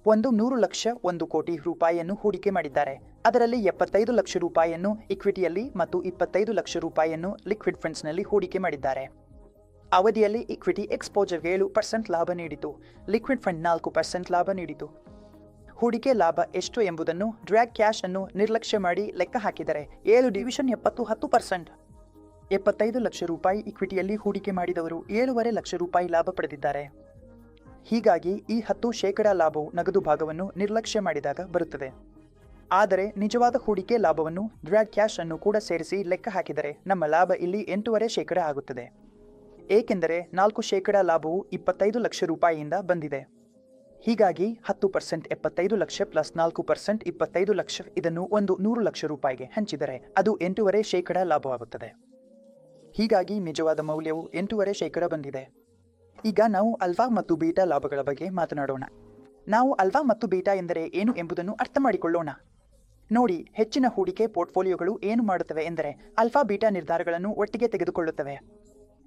100 ಲಕ್ಷ 1 ಕೋಟಿ ರೂಪಾಯಿಯನ್ನು ಹೂಡಿಕೆ ಮಾಡಿದ್ದಾರೆ. ಅದರಲ್ಲಿ 75 ಲಕ್ಷ ರೂಪಾಯಿಯನ್ನು ಇಕ್ವಿಟಿಯಲ್ಲಿ ಮತ್ತು 25 ಲಕ್ಷ ರೂಪಾಯಿಯನ್ನು ಲಿಕ್ವಿಡ್ ಫಂಡ್ಸ್ನಲ್ಲಿ ಹೂಡಿಕೆ ಮಾಡಿದ್ದಾರೆ. ಅವಧಿಯಲ್ಲಿ ಇಕ್ವಿಟಿ ಎಕ್ಸ್ಪೋಜರ್ 7% ಲಾಭ ನೀಡಿತು, ಲಿಕ್ವಿಡ್ ಫಂಡ್ 4% ಲಾಭ ನೀಡಿತು. ಹೂಡಿಕೆ ಲಾಭ ಎಷ್ಟು ಎಂಬುದನ್ನು ಡ್ರ್ಯಾಗ್ ಕ್ಯಾಶ್ ಅನ್ನು ನಿರ್ಲಕ್ಷ್ಯ ಮಾಡಿ ಲೆಕ್ಕ ಹಾಕಿದರೆ 7/10%. 75 ಲಕ್ಷ ರೂಪಾಯಿ ಇಕ್ವಿಟಿಯಲ್ಲಿ ಹೂಡಿಕೆ ಮಾಡಿದವರು 7.5 ಲಕ್ಷ ರೂಪಾಯಿ ಲಾಭ ಪಡೆದಿದ್ದಾರೆ. ಹೀಗಾಗಿ ಈ 10% ಲಾಭವು ನಗದು ಭಾಗವನ್ನು ನಿರ್ಲಕ್ಷ್ಯ ಮಾಡಿದಾಗ ಬರುತ್ತದೆ. ಆದರೆ ನಿಜವಾದ ಹೂಡಿಕೆ ಲಾಭವನ್ನು ಡ್ರ್ಯಾಗ್ ಕ್ಯಾಶ್ ಅನ್ನು ಕೂಡ ಸೇರಿಸಿ ಲೆಕ್ಕ ಹಾಕಿದರೆ ನಮ್ಮ ಲಾಭ ಇಲ್ಲಿ 8.5% ಆಗುತ್ತದೆ. ಏಕೆಂದರೆ 4% ಲಾಭವು 25 ಲಕ್ಷ ರೂಪಾಯಿಯಿಂದ ಬಂದಿದೆ. ಹೀಗಾಗಿ 10% 75 ಲಕ್ಷ ಪ್ಲಸ್ 4% 25 ಲಕ್ಷ, ಇದನ್ನು 100 ಲಕ್ಷ ರೂಪಾಯಿಗೆ ಹಂಚಿದರೆ ಅದು 8.5% ಲಾಭವಾಗುತ್ತದೆ. ಹೀಗಾಗಿ ನಿಜವಾದ ಮೌಲ್ಯವು 8.5% ಬಂದಿದೆ. ಈಗ ನಾವು ಆಲ್ಫಾ ಮತ್ತು ಬೀಟಾ ಲಾಭಗಳ ಬಗ್ಗೆ ಮಾತನಾಡೋಣ. ನಾವು ಆಲ್ಫಾ ಮತ್ತು ಬೀಟಾ ಎಂದರೆ ಏನು ಎಂಬುದನ್ನು ಅರ್ಥ ಮಾಡಿಕೊಳ್ಳೋಣ. ನೋಡಿ, ಹೆಚ್ಚಿನ ಹೂಡಿಕೆ ಪೋರ್ಟ್ಫೋಲಿಯೋಗಳು ಏನು ಮಾಡುತ್ತವೆ ಎಂದರೆ ಆಲ್ಫಾ ಬೀಟಾ ನಿರ್ಧಾರಗಳನ್ನು ಒಟ್ಟಿಗೆ ತೆಗೆದುಕೊಳ್ಳುತ್ತವೆ.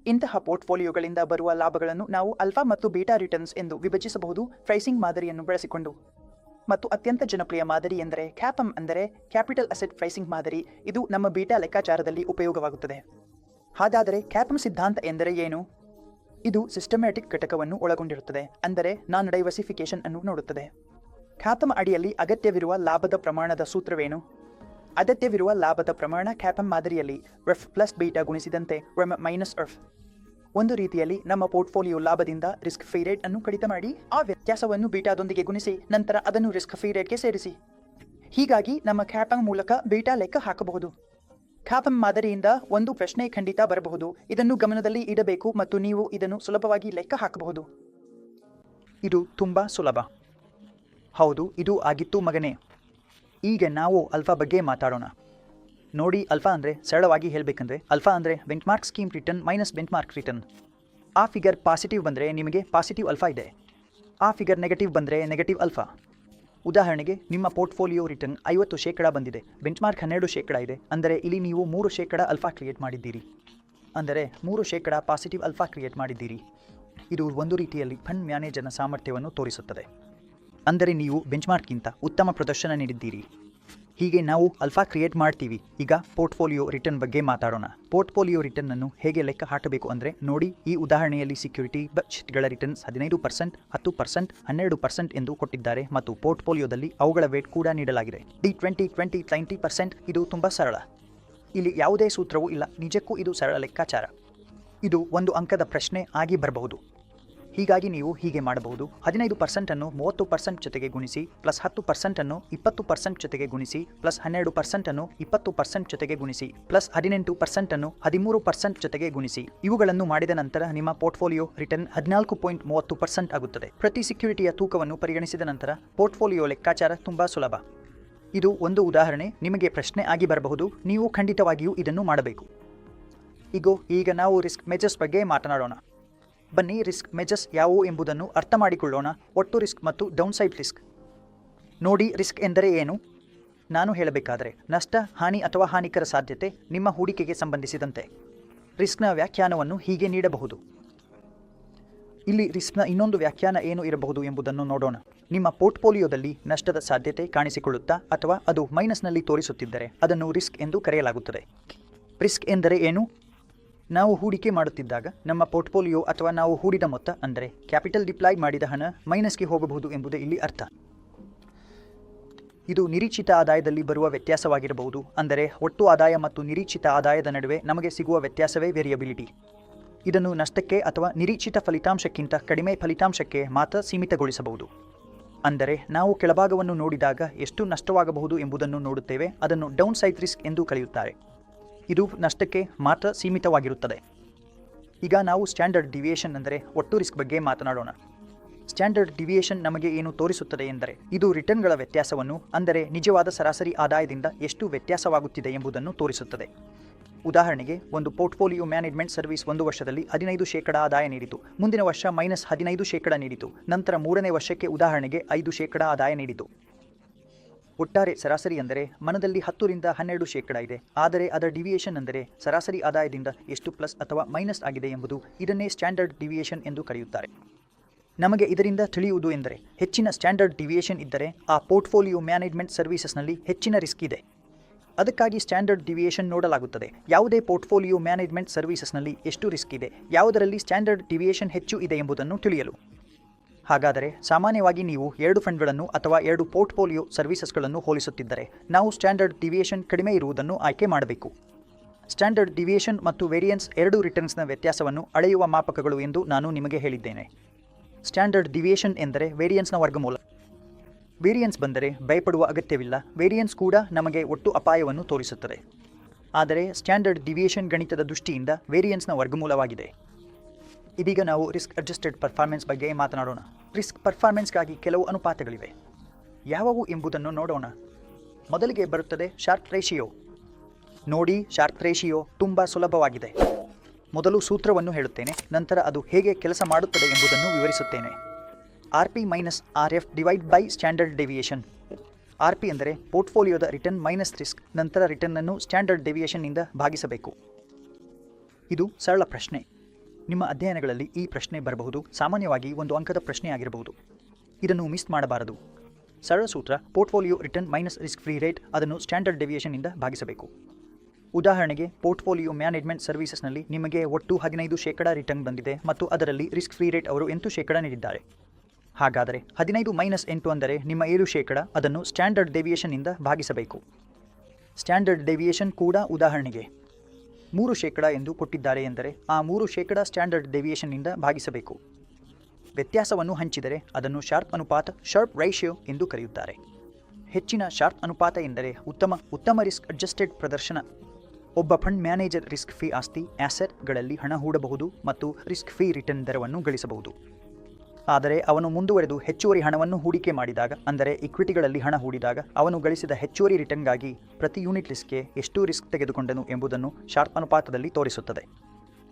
ಇಂತಹ ಪೋರ್ಟ್ಫೋಲಿಯೋಗಳಿಂದ ಬರುವ ಲಾಭಗಳನ್ನು ನಾವು ಆಲ್ಫಾ ಮತ್ತು ಬೀಟಾ ರಿಟರ್ನ್ಸ್ ಎಂದು ವಿಭಜಿಸಬಹುದು ಪ್ರೈಸಿಂಗ್ ಮಾದರಿಯನ್ನು ಬಳಸಿಕೊಂಡು. ಮತ್ತು ಅತ್ಯಂತ ಜನಪ್ರಿಯ ಮಾದರಿ ಎಂದರೆ CAPM, ಅಂದರೆ ಕ್ಯಾಪಿಟಲ್ ಅಸೆಟ್ ಪ್ರೈಸಿಂಗ್ ಮಾದರಿ. ಇದು ನಮ್ಮ ಬೀಟಾ ಲೆಕ್ಕಾಚಾರದಲ್ಲಿ ಉಪಯೋಗವಾಗುತ್ತದೆ. ಹಾಗಾದರೆ CAPM ಸಿದ್ಧಾಂತ ಎಂದರೆ ಏನು? ಇದು ಸಿಸ್ಟಮ್ಯಾಟಿಕ್ ಘಟಕವನ್ನು ಒಳಗೊಂಡಿರುತ್ತದೆ, ಅಂದರೆ ನಾನ್ ಡೈವರ್ಸಿಫಿಕೇಶನ್ ಅನ್ನು ನೋಡುತ್ತದೆ. CAPM ಅಡಿಯಲ್ಲಿ ಅಗತ್ಯವಿರುವ ಲಾಭದ ಪ್ರಮಾಣದ ಸೂತ್ರವೇನು? ಅಗತ್ಯವಿರುವ ಲಾಭದ ಪ್ರಮಾಣ CAPM ಮಾದರಿಯಲ್ಲಿ REF ಪ್ಲಸ್ ಬೀಟಾ ಗುಣಿಸಿದಂತೆ REM ಮೈನಸ್ REF. ಒಂದು ರೀತಿಯಲ್ಲಿ ನಮ್ಮ ಪೋರ್ಟ್ಫೋಲಿಯೋ ಲಾಭದಿಂದ ರಿಸ್ಕ್ ಫ್ರೀ ರೇಟ್ ಅನ್ನು ಕಡಿತ ಮಾಡಿ ಆ ವ್ಯತ್ಯಾಸವನ್ನು ಬೀಟಾದೊಂದಿಗೆ ಗುಣಿಸಿ ನಂತರ ಅದನ್ನು ರಿಸ್ಕ್ ಫ್ರೀ ರೇಟ್ಗೆ ಸೇರಿಸಿ. ಹೀಗಾಗಿ ನಮ್ಮ CAPM ಮೂಲಕ ಬೀಟಾ ಲೆಕ್ಕ ಹಾಕಬಹುದು. CAPM ಮಾದರಿಯಿಂದ ಒಂದು ಪ್ರಶ್ನೆ ಖಂಡಿತ ಬರಬಹುದು. ಇದನ್ನು ಗಮನದಲ್ಲಿ ಇಡಬೇಕು ಮತ್ತು ನೀವು ಇದನ್ನು ಸುಲಭವಾಗಿ ಲೆಕ್ಕ ಹಾಕಬಹುದು. ಇದು ತುಂಬಾ ಸುಲಭ. ಹೌದು, ಇದು ಆಗಿತ್ತು ಮಗನೇ. ಈಗ ನಾವು ಆಲ್ಫಾ ಬಗ್ಗೆ ಮಾತಾಡೋಣ. ನೋಡಿ, ಆಲ್ಫಾ ಅಂದರೆ ಸರಳವಾಗಿ ಹೇಳಬೇಕಂದ್ರೆ ಆಲ್ಫಾ ಅಂದರೆ benchmark scheme return minus benchmark return. ಆ ಫಿಗರ್ ಪಾಸಿಟಿವ್ ಬಂದರೆ ನಿಮಗೆ ಪಾಸಿಟಿವ್ ಆಲ್ಫಾ ಇದೆ, ಆ ಫಿಗರ್ ನೆಗೆಟಿವ್ ಬಂದರೆ ನೆಗೆಟಿವ್ ಆಲ್ಫಾ. ಉದಾಹರಣೆಗೆ, ನಿಮ್ಮ ಪೋರ್ಟ್ಫೋಲಿಯೋ ರಿಟರ್ನ್ 50% ಬಂದಿದೆ, ಬೆಂಚ್ಮಾರ್ಕ್ 12% ಇದೆ, ಅಂದರೆ ಇಲ್ಲಿ ನೀವು 3% ಆಲ್ಫಾ ಕ್ರಿಯೇಟ್ ಮಾಡಿದ್ದೀರಿ, ಅಂದರೆ 3% ಪಾಸಿಟಿವ್ ಆಲ್ಫಾ ಕ್ರಿಯೇಟ್ ಮಾಡಿದ್ದೀರಿ. ಇದು ಒಂದು ರೀತಿಯಲ್ಲಿ ಫಂಡ್ ಮ್ಯಾನೇಜರ್ನ ಸಾಮರ್ಥ್ಯವನ್ನು ತೋರಿಸುತ್ತದೆ, ಅಂದರೆ ನೀವು ಬೆಂಚ್ಮಾರ್ಕ್ಗಿಂತ ಉತ್ತಮ ಪ್ರದರ್ಶನ ನೀಡಿದ್ದೀರಿ. ಹೀಗೆ ನಾವು ಆಲ್ಫಾ ಕ್ರಿಯೇಟ್ ಮಾಡ್ತೀವಿ. ಈಗ ಪೋರ್ಟ್ಫೋಲಿಯೋ ರಿಟರ್ನ್ ಬಗ್ಗೆ ಮಾತಾಡೋಣ. ಪೋರ್ಟ್ಫೋಲಿಯೋ ರಿಟರ್ನ್ ಅನ್ನು ಹೇಗೆ ಲೆಕ್ಕ ಹಾಕಬೇಕು ಅಂದರೆ ನೋಡಿ, ಈ ಉದಾಹರಣೆಯಲ್ಲಿ ಸೆಕ್ಯೂರಿಟಿ ಬಚ್ಗಳ ರಿಟರ್ನ್ಸ್ 15%, 10%, 12% ಎಂದು ಕೊಟ್ಟಿದ್ದಾರೆ ಮತ್ತು ಪೋರ್ಟ್ಫೋಲಿಯೋದಲ್ಲಿ ಅವುಗಳ ವೇಟ್ ಕೂಡ ನೀಡಲಾಗಿದೆ. D20, 20, 90%. ಇದು ತುಂಬ ಸರಳ. ಇಲ್ಲಿ ಯಾವುದೇ ಸೂತ್ರವೂ ಇಲ್ಲ, ನಿಜಕ್ಕೂ ಇದು ಸರಳ ಲೆಕ್ಕಾಚಾರ. ಇದು ಒಂದು ಅಂಕದ ಪ್ರಶ್ನೆ ಆಗಿ ಬರಬಹುದು. ಹೀಗಾಗಿ ನೀವು ಹೀಗೆ ಮಾಡಬಹುದು: 15% ಅನ್ನು 30% ಜೊತೆಗೆ ಗುಣಿಸಿ, ಪ್ಲಸ್ 10% ಅನ್ನು 20% ಜೊತೆಗೆ ಗುಣಿಸಿ, ಪ್ಲಸ್ 12% ಅನ್ನು 20% ಜೊತೆಗೆ ಗುಣಿಸಿ, ಪ್ಲಸ್ 18% ಅನ್ನು 13% ಜೊತೆಗೆ ಗುಣಿಸಿ. ಇವುಗಳನ್ನು ಮಾಡಿದ ನಂತರ ನಿಮ್ಮ ಪೋರ್ಟ್ಫೋಲಿಯೋ ರಿಟರ್ನ್ 14.30% ಆಗುತ್ತದೆ. ಪ್ರತಿ ಸೆಕ್ಯೂರಿಟಿಯ ತೂಕವನ್ನು ಪರಿಗಣಿಸಿದ ನಂತರ ಪೋರ್ಟ್ಫೋಲಿಯೋ ಲೆಕ್ಕಾಚಾರ ತುಂಬಾ ಸುಲಭ. ಇದು ಒಂದು ಉದಾಹರಣೆ, ನಿಮಗೆ ಪ್ರಶ್ನೆ ಆಗಿ ಬರಬಹುದು. ನೀವು ಖಂಡಿತವಾಗಿಯೂ ಇದನ್ನು ಮಾಡಬೇಕು. ಈಗ ನಾವು ರಿಸ್ಕ್ ಮೆಜರ್ಸ್ ಬಗ್ಗೆ ಮಾತನಾಡೋಣ. ಬನ್ನಿ, ರಿಸ್ಕ್ ಮೆಜರ್ಸ್ ಯಾವುವು ಎಂಬುದನ್ನು ಅರ್ಥ ಮಾಡಿಕೊಳ್ಳೋಣ. ಒಟ್ಟು ರಿಸ್ಕ್ ಮತ್ತು ಡೌನ್ಸೈಡ್ ರಿಸ್ಕ್. ನೋಡಿ, ರಿಸ್ಕ್ ಎಂದರೆ ಏನು? ನಾನು ಹೇಳಬೇಕಾದರೆ ನಷ್ಟ, ಹಾನಿ ಅಥವಾ ಹಾನಿಕರ ಸಾಧ್ಯತೆ ನಿಮ್ಮ ಹೂಡಿಕೆಗೆ ಸಂಬಂಧಿಸಿದಂತೆ. ರಿಸ್ಕ್ನ ವ್ಯಾಖ್ಯಾನವನ್ನು ಹೀಗೆ ನೀಡಬಹುದು: ಇಲ್ಲಿ ರಿಸ್ಕ್ನ ಇನ್ನೊಂದು ವ್ಯಾಖ್ಯಾನ ಏನು ಇರಬಹುದು ಎಂಬುದನ್ನು ನೋಡೋಣ. ನಿಮ್ಮ ಪೋರ್ಟ್ಫೋಲಿಯೋದಲ್ಲಿ ನಷ್ಟದ ಸಾಧ್ಯತೆ ಕಾಣಿಸಿಕೊಳ್ಳುತ್ತಾ ಅಥವಾ ಅದು ಮೈನಸ್ನಲ್ಲಿ ತೋರಿಸುತ್ತಿದ್ದರೆ ಅದನ್ನು ರಿಸ್ಕ್ ಎಂದು ಕರೆಯಲಾಗುತ್ತದೆ. ರಿಸ್ಕ್ ಎಂದರೆ ಏನು? ನಾವು ಹೂಡಿಕೆ ಮಾಡುತ್ತಿದ್ದಾಗ ನಮ್ಮ ಪೋರ್ಟ್ಫೋಲಿಯೋ ಅಥವಾ ನಾವು ಹೂಡಿದ ಮೊತ್ತ ಅಂದರೆ ಕ್ಯಾಪಿಟಲ್ ಡಿಪ್ಲಾಯ್ ಮಾಡಿದ ಹಣ ಮೈನಸ್ಗೆ ಹೋಗಬಹುದು ಎಂಬುದೇ ಇಲ್ಲಿ ಅರ್ಥ. ಇದು ನಿರೀಕ್ಷಿತ ಆದಾಯದಲ್ಲಿ ಬರುವ ವ್ಯತ್ಯಾಸವಾಗಿರಬಹುದು. ಅಂದರೆ ಒಟ್ಟು ಆದಾಯ ಮತ್ತು ನಿರೀಕ್ಷಿತ ಆದಾಯದ ನಡುವೆ ನಮಗೆ ಸಿಗುವ ವ್ಯತ್ಯಾಸವೇ ವೇರಿಯಬಿಲಿಟಿ. ಇದನ್ನು ನಷ್ಟಕ್ಕೆ ಅಥವಾ ನಿರೀಕ್ಷಿತ ಫಲಿತಾಂಶಕ್ಕಿಂತ ಕಡಿಮೆ ಫಲಿತಾಂಶಕ್ಕೆ ಮಾತ್ರ ಸೀಮಿತಗೊಳಿಸಬಹುದು. ಅಂದರೆ ನಾವು ಕೆಳಭಾಗವನ್ನು ನೋಡಿದಾಗ ಎಷ್ಟು ನಷ್ಟವಾಗಬಹುದು ಎಂಬುದನ್ನು ನೋಡುತ್ತೇವೆ. ಅದನ್ನು ಡೌನ್ ಸೈಡ್ ರಿಸ್ಕ್ ಎಂದು ಕರೆಯುತ್ತಾರೆ. ಇದು ನಷ್ಟಕ್ಕೆ ಮಾತ್ರ ಸೀಮಿತವಾಗಿರುತ್ತದೆ. ಈಗ ನಾವು ಸ್ಟ್ಯಾಂಡರ್ಡ್ ಡಿವಿಯೇಷನ್ ಅಂದರೆ ಒಟ್ಟು ರಿಸ್ಕ್ ಬಗ್ಗೆ ಮಾತನಾಡೋಣ. ಸ್ಟ್ಯಾಂಡರ್ಡ್ ಡಿವಿಯೇಷನ್ ನಮಗೆ ಏನು ತೋರಿಸುತ್ತದೆ ಎಂದರೆ ಇದು ರಿಟರ್ನ್ಗಳ ವ್ಯತ್ಯಾಸವನ್ನು, ಅಂದರೆ ನಿಜವಾದ ಸರಾಸರಿ ಆದಾಯದಿಂದ ಎಷ್ಟು ವ್ಯತ್ಯಾಸವಾಗುತ್ತಿದೆ ಎಂಬುದನ್ನು ತೋರಿಸುತ್ತದೆ. ಉದಾಹರಣೆಗೆ, ಒಂದು ಪೋರ್ಟ್ಫೋಲಿಯೋ ಮ್ಯಾನೇಜ್ಮೆಂಟ್ ಸರ್ವಿಸ್ 1 ವರ್ಷದಲ್ಲಿ 15% ಆದಾಯ ನೀಡಿತು, ಮುಂದಿನ ವರ್ಷ -15% ನೀಡಿತು, ನಂತರ 3ನೇ ವರ್ಷಕ್ಕೆ ಉದಾಹರಣೆಗೆ 5% ಆದಾಯ ನೀಡಿತು. ಒಟ್ಟಾರೆ ಸರಾಸರಿ ಅಂದರೆ ಮನದಲ್ಲಿ 10 ರಿಂದ 12% ಇದೆ. ಆದರೆ ಅದರ ಡಿವಿಯೇಷನ್ ಅಂದರೆ ಸರಾಸರಿ ಆದಾಯದಿಂದ ಎಷ್ಟು ಪ್ಲಸ್ ಅಥವಾ ಮೈನಸ್ ಆಗಿದೆ ಎಂಬುದು. ಇದನ್ನೇ ಸ್ಟ್ಯಾಂಡರ್ಡ್ ಡಿವಿಯೇಷನ್ ಎಂದು ಕರೆಯುತ್ತಾರೆ. ನಮಗೆ ಇದರಿಂದ ತಿಳಿಯುವುದು ಎಂದರೆ ಹೆಚ್ಚಿನ ಸ್ಟ್ಯಾಂಡರ್ಡ್ ಡಿವಿಯೇಷನ್ ಇದ್ದರೆ ಆ ಪೋರ್ಟ್ಫೋಲಿಯೋ ಮ್ಯಾನೇಜ್ಮೆಂಟ್ ಸರ್ವಿಸಸ್ನಲ್ಲಿ ಹೆಚ್ಚಿನ ರಿಸ್ಕ್ ಇದೆ. ಅದಕ್ಕಾಗಿ ಸ್ಟ್ಯಾಂಡರ್ಡ್ ಡಿವಿಯೇಷನ್ ನೋಡಲಾಗುತ್ತದೆ. ಯಾವುದೇ ಪೋರ್ಟ್ಫೋಲಿಯೋ ಮ್ಯಾನೇಜ್ಮೆಂಟ್ ಸರ್ವಿಸಸ್ನಲ್ಲಿ ಎಷ್ಟು ರಿಸ್ಕ್ ಇದೆ, ಯಾವುದರಲ್ಲಿ ಸ್ಟ್ಯಾಂಡರ್ಡ್ ಡಿವಿಯೇಷನ್ ಹೆಚ್ಚು ಇದೆ ಎಂಬುದನ್ನು ತಿಳಿಯಲು. ಹಾಗಾದರೆ ಸಾಮಾನ್ಯವಾಗಿ ನೀವು 2 ಫಂಡ್ಗಳನ್ನು ಅಥವಾ 2 ಪೋರ್ಟ್ಫೋಲಿಯೋ ಸರ್ವಿಸಸ್ಗಳನ್ನು ಹೋಲಿಸುತ್ತಿದ್ದರೆ ನಾವು ಸ್ಟ್ಯಾಂಡರ್ಡ್ ಡಿವಿಯೇಷನ್ ಕಡಿಮೆ ಇರುವುದನ್ನು ಆಯ್ಕೆ ಮಾಡಬೇಕು. ಸ್ಟ್ಯಾಂಡರ್ಡ್ ಡಿವಿಯೇಷನ್ ಮತ್ತು ವೇರಿಯನ್ಸ್ 2 ರಿಟರ್ನ್ಸ್ನ ವ್ಯತ್ಯಾಸವನ್ನು ಅಳೆಯುವ ಮಾಪಕಗಳು ಎಂದು ನಾನು ನಿಮಗೆ ಹೇಳಿದ್ದೇನೆ. ಸ್ಟ್ಯಾಂಡರ್ಡ್ ಡಿವಿಯೇಷನ್ ಎಂದರೆ ವೇರಿಯನ್ಸ್ನ ವರ್ಗಮೂಲ. ವೇರಿಯನ್ಸ್ ಬಂದರೆ ಭಯಪಡುವ ಅಗತ್ಯವಿಲ್ಲ. ವೇರಿಯನ್ಸ್ ಕೂಡ ನಮಗೆ ಒಟ್ಟು ಅಪಾಯವನ್ನು ತೋರಿಸುತ್ತದೆ. ಆದರೆ ಸ್ಟ್ಯಾಂಡರ್ಡ್ ಡಿವಿಯೇಷನ್ ಗಣಿತದ ದೃಷ್ಟಿಯಿಂದ ವೇರಿಯನ್ಸ್ನ ವರ್ಗಮೂಲವಾಗಿದೆ. ಇದೀಗ ನಾವು ರಿಸ್ಕ್ ಅಡ್ಜಸ್ಟೆಡ್ ಪರ್ಫಾರ್ಮೆನ್ಸ್ ಬಗ್ಗೆ ಮಾತನಾಡೋಣ. ರಿಸ್ಕ್ ಪರ್ಫಾರ್ಮೆನ್ಸ್ಗಾಗಿ ಕೆಲವು ಅನುಪಾತಗಳಿವೆ. ಯಾವುವು ಎಂಬುದನ್ನು ನೋಡೋಣ. ಮೊದಲಿಗೆ ಬರುತ್ತದೆ ಶಾರ್ಪ್ ರೇಷಿಯೋ. ನೋಡಿ, ಶಾರ್ಪ್ ರೇಷಿಯೋ ತುಂಬ ಸುಲಭವಾಗಿದೆ. ಮೊದಲು ಸೂತ್ರವನ್ನು ಹೇಳುತ್ತೇನೆ, ನಂತರ ಅದು ಹೇಗೆ ಕೆಲಸ ಮಾಡುತ್ತದೆ ಎಂಬುದನ್ನು ವಿವರಿಸುತ್ತೇನೆ. RP - RF divide by standard deviation. RP ಅಂದರೆ ಪೋರ್ಟ್ಫೋಲಿಯೋದ ರಿಟರ್ನ್ ಮೈನಸ್ ರಿಸ್ಕ್, ನಂತರ ರಿಟರ್ನನ್ನು ಸ್ಟ್ಯಾಂಡರ್ಡ್ ಡೆವಿಯೇಷನ್ನಿಂದ ಭಾಗಿಸಬೇಕು. ಇದು ಸರಳ ಪ್ರಶ್ನೆ. ನಿಮ್ಮ ಅಧ್ಯಯನಗಳಲ್ಲಿ ಈ ಪ್ರಶ್ನೆ ಬರಬಹುದು. ಸಾಮಾನ್ಯವಾಗಿ 1 ಅಂಕದ ಪ್ರಶ್ನೆಯಾಗಿರಬಹುದು. ಇದನ್ನು ಮಿಸ್ ಮಾಡಬಾರದು. ಸರಳ ಸೂತ್ರ: portfolio return minus risk free rate, ಅದನ್ನು ಸ್ಟ್ಯಾಂಡರ್ಡ್ ಡೆವಿಯೇಷನ್ನಿಂದ ಭಾಗಿಸಬೇಕು. ಉದಾಹರಣೆಗೆ, ಪೋರ್ಟ್ಫೋಲಿಯೋ ಮ್ಯಾನೇಜ್ಮೆಂಟ್ ಸರ್ವಿಸಸ್ನಲ್ಲಿ ನಿಮಗೆ ಒಟ್ಟು 15% ರಿಟರ್ನ್ ಬಂದಿದೆ ಮತ್ತು ಅದರಲ್ಲಿ ರಿಸ್ಕ್ ಫ್ರೀ ರೇಟ್ ಅವರು 8% ನೀಡಿದ್ದಾರೆ. ಹಾಗಾದರೆ 15 - 8 ಅಂದರೆ ನಿಮ್ಮ 7%. ಅದನ್ನು ಸ್ಟ್ಯಾಂಡರ್ಡ್ ಡೆವಿಯೇಷನ್ನಿಂದ ಭಾಗಿಸಬೇಕು. ಸ್ಟ್ಯಾಂಡರ್ಡ್ ಡೆವಿಯೇಷನ್ ಕೂಡ ಉದಾಹರಣೆಗೆ 3% ಎಂದು ಕೊಟ್ಟಿದ್ದಾರೆ ಎಂದರೆ ಆ 3% ಸ್ಟ್ಯಾಂಡರ್ಡ್ ಡೆವಿಯೇಷನ್ನಿಂದ ಭಾಗಿಸಬೇಕು. ವ್ಯತ್ಯಾಸವನ್ನು ಹಂಚಿದರೆ ಅದನ್ನು ಶಾರ್ಪ್ ಅನುಪಾತ, ಶಾರ್ಪ್ ರೇಷಿಯೋ ಎಂದು ಕರೆಯುತ್ತಾರೆ. ಹೆಚ್ಚಿನ ಶಾರ್ಪ್ ಅನುಪಾತ ಎಂದರೆ ಉತ್ತಮ ರಿಸ್ಕ್ ಅಡ್ಜಸ್ಟೆಡ್ ಪ್ರದರ್ಶನ. ಒಬ್ಬ ಫಂಡ್ ಮ್ಯಾನೇಜರ್ ರಿಸ್ಕ್ ಫ್ರೀ ಆಸ್ತಿ ಆಸೆಟ್ಗಳಲ್ಲಿ ಹಣ ಹೂಡಬಹುದು ಮತ್ತು ರಿಸ್ಕ್ ಫ್ರೀ ರಿಟರ್ನ್ ದರವನ್ನು ಗಳಿಸಬಹುದು. ಆದರೆ ಅವನು ಮುಂದುವರೆದು ಹೆಚ್ಚುವರಿ ಹಣವನ್ನು ಹೂಡಿಕೆ ಮಾಡಿದಾಗ, ಅಂದರೆ ಇಕ್ವಿಟಿಗಳಲ್ಲಿ ಹಣ ಹೂಡಿದಾಗ, ಅವನು ಗಳಿಸಿದ ಹೆಚ್ಚುವರಿ ರಿಟರ್ನ್ಗಾಗಿ ಪ್ರತಿ ಯೂನಿಟ್ ರಿಸ್ಕ್ಗೆ ಎಷ್ಟು ರಿಸ್ಕ್ ತೆಗೆದುಕೊಂಡನು ಎಂಬುದನ್ನು ಶಾರ್ಪ್ ಅನುಪಾತದಲ್ಲಿ ತೋರಿಸುತ್ತದೆ.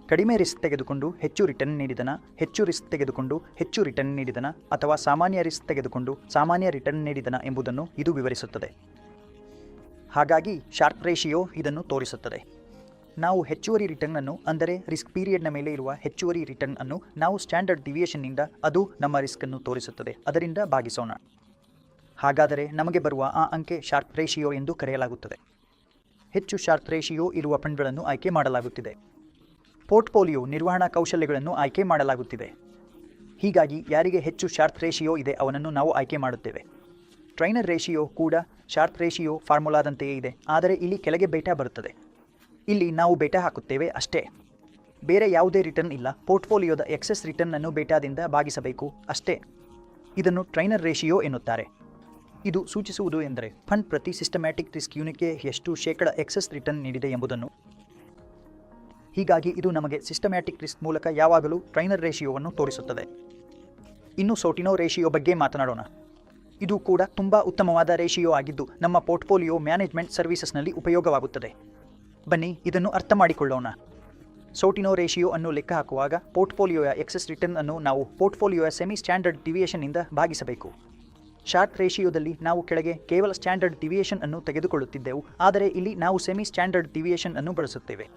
ಕಡಿಮೆ ರಿಸ್ಕ್ ತೆಗೆದುಕೊಂಡು ಹೆಚ್ಚು ರಿಟರ್ನ್ ನೀಡಿದನ, ಹೆಚ್ಚು ರಿಸ್ಕ್ ತೆಗೆದುಕೊಂಡು ಹೆಚ್ಚು ರಿಟರ್ನ್ ನೀಡಿದನ, ಅಥವಾ ಸಾಮಾನ್ಯ ರಿಸ್ಕ್ ತೆಗೆದುಕೊಂಡು ಸಾಮಾನ್ಯ ರಿಟರ್ನ್ ನೀಡಿದನ ಎಂಬುದನ್ನು ಇದು ವಿವರಿಸುತ್ತದೆ. ಹಾಗಾಗಿ ಶಾರ್ಪ್ ರೇಷಿಯೋ ಇದನ್ನು ತೋರಿಸುತ್ತದೆ. ನಾವು ಹೆಚ್ಚುವರಿ ರಿಟರ್ನ್ ಅನ್ನು, ಅಂದರೆ ರಿಸ್ಕ್ ಪೀರಿಯಡ್ನ ಮೇಲೆ ಇರುವ ಹೆಚ್ಚುವರಿ ರಿಟರ್ನ್ ಅನ್ನು ನಾವು ಸ್ಟ್ಯಾಂಡರ್ಡ್ ಡಿವಿಯೇಷನ್ನಿಂದ, ಅದು ನಮ್ಮ ರಿಸ್ಕ್ ಅನ್ನು ತೋರಿಸುತ್ತದೆ, ಅದರಿಂದ ಭಾಗಿಸೋಣ. ಹಾಗಾದರೆ ನಮಗೆ ಬರುವ ಆ ಅಂಕೆ ಶಾರ್ಪ್ ರೇಷಿಯೋ ಎಂದು ಕರೆಯಲಾಗುತ್ತದೆ. ಹೆಚ್ಚು ಶಾರ್ಪ್ ರೇಷಿಯೋ ಇರುವ ಫಂಡ್ಗಳನ್ನು ಆಯ್ಕೆ ಮಾಡಲಾಗುತ್ತಿದೆ. ಪೋರ್ಟ್ಫೋಲಿಯೋ ನಿರ್ವಹಣಾ ಕೌಶಲ್ಯಗಳನ್ನು ಆಯ್ಕೆ ಮಾಡಲಾಗುತ್ತಿದೆ. ಹೀಗಾಗಿ ಯಾರಿಗೆ ಹೆಚ್ಚು ಶಾರ್ಪ್ ರೇಷಿಯೋ ಇದೆ ಅವನನ್ನು ನಾವು ಆಯ್ಕೆ ಮಾಡುತ್ತೇವೆ. ಟ್ರೈನರ್ ರೇಷಿಯೋ ಕೂಡ ಶಾರ್ಪ್ ರೇಷಿಯೋ ಫಾರ್ಮುಲಾದಂತೆಯೇ ಇದೆ, ಆದರೆ ಇಲ್ಲಿ ಕೆಳಗೆ ಬೇಟಾ ಬರುತ್ತದೆ. ಇಲ್ಲಿ ನಾವು ಬೇಟಾ ಹಾಕುತ್ತೇವೆ ಅಷ್ಟೇ, ಬೇರೆ ಯಾವುದೇ ರಿಟರ್ನ್ ಇಲ್ಲ. ಪೋರ್ಟ್ಫೋಲಿಯೋದ ಎಕ್ಸೆಸ್ ರಿಟರ್ನ್ ಅನ್ನು ಬೇಟಾದಿಂದ ಭಾಗಿಸಬೇಕು ಅಷ್ಟೇ. ಇದನ್ನು ಟ್ರೈನರ್ ರೇಷಿಯೋ ಎನ್ನುತ್ತಾರೆ. ಇದು ಸೂಚಿಸುವುದು ಎಂದರೆ ಫಂಡ್ ಪ್ರತಿ ಸಿಸ್ಟಮ್ಯಾಟಿಕ್ ರಿಸ್ಕ್ ಯೂನಿಟ್ಗೆ ಎಷ್ಟು % ಎಕ್ಸೆಸ್ ರಿಟರ್ನ್ ನೀಡಿದೆ ಎಂಬುದನ್ನು. ಹೀಗಾಗಿ ಇದು ನಮಗೆ ಸಿಸ್ಟಮ್ಯಾಟಿಕ್ ರಿಸ್ಕ್ ಮೂಲಕ ಯಾವಾಗಲೂ ಟ್ರೈನರ್ ರೇಷಿಯೋವನ್ನು ತೋರಿಸುತ್ತದೆ. ಇನ್ನು ಸೋಟಿನೋ ರೇಷಿಯೋ ಬಗ್ಗೆ ಮಾತನಾಡೋಣ. ಇದು ಕೂಡ ತುಂಬ ಉತ್ತಮವಾದ ರೇಷಿಯೋ ಆಗಿದ್ದು ನಮ್ಮ ಪೋರ್ಟ್ಫೋಲಿಯೋ ಮ್ಯಾನೇಜ್ಮೆಂಟ್ ಸರ್ವಿಸಸ್ನಲ್ಲಿ ಉಪಯೋಗವಾಗುತ್ತದೆ. ಬನ್ನಿ ಇದನ್ನು ಅರ್ಥ ಮಾಡಿಕೊಳ್ಳೋಣ. ಸೋಟಿನೋ ರೇಷಿಯೋ ಅನ್ನು ಲೆಕ್ಕ ಹಾಕುವಾಗ ಪೋರ್ಟ್ಫೋಲಿಯೋಯ ಎಕ್ಸೆಸ್ ರಿಟರ್ನ್ ಅನ್ನು ನಾವು ಪೋರ್ಟ್ಫೋಲಿಯೋಯ ಸೆಮಿ ಸ್ಟ್ಯಾಂಡರ್ಡ್ ಡಿವಿಯೇಷನ್ನಿಂದ ಭಾಗಿಸಬೇಕು. ಶಾರ್ಪ್ ರೇಷಿಯೋದಲ್ಲಿ ನಾವು ಕೆಳಗೆ ಕೇವಲ ಸ್ಟ್ಯಾಂಡರ್ಡ್ ಡಿವಿಯೇಷನ್ ಅನ್ನು ತೆಗೆದುಕೊಳ್ಳುತ್ತಿದ್ದೆವು, ಆದರೆ ಇಲ್ಲಿ ನಾವು ಸೆಮಿ ಸ್ಟ್ಯಾಂಡರ್ಡ್ ಡಿವಿಯೇಷನ್ ಅನ್ನು ಬಳಸುತ್ತೇವೆ.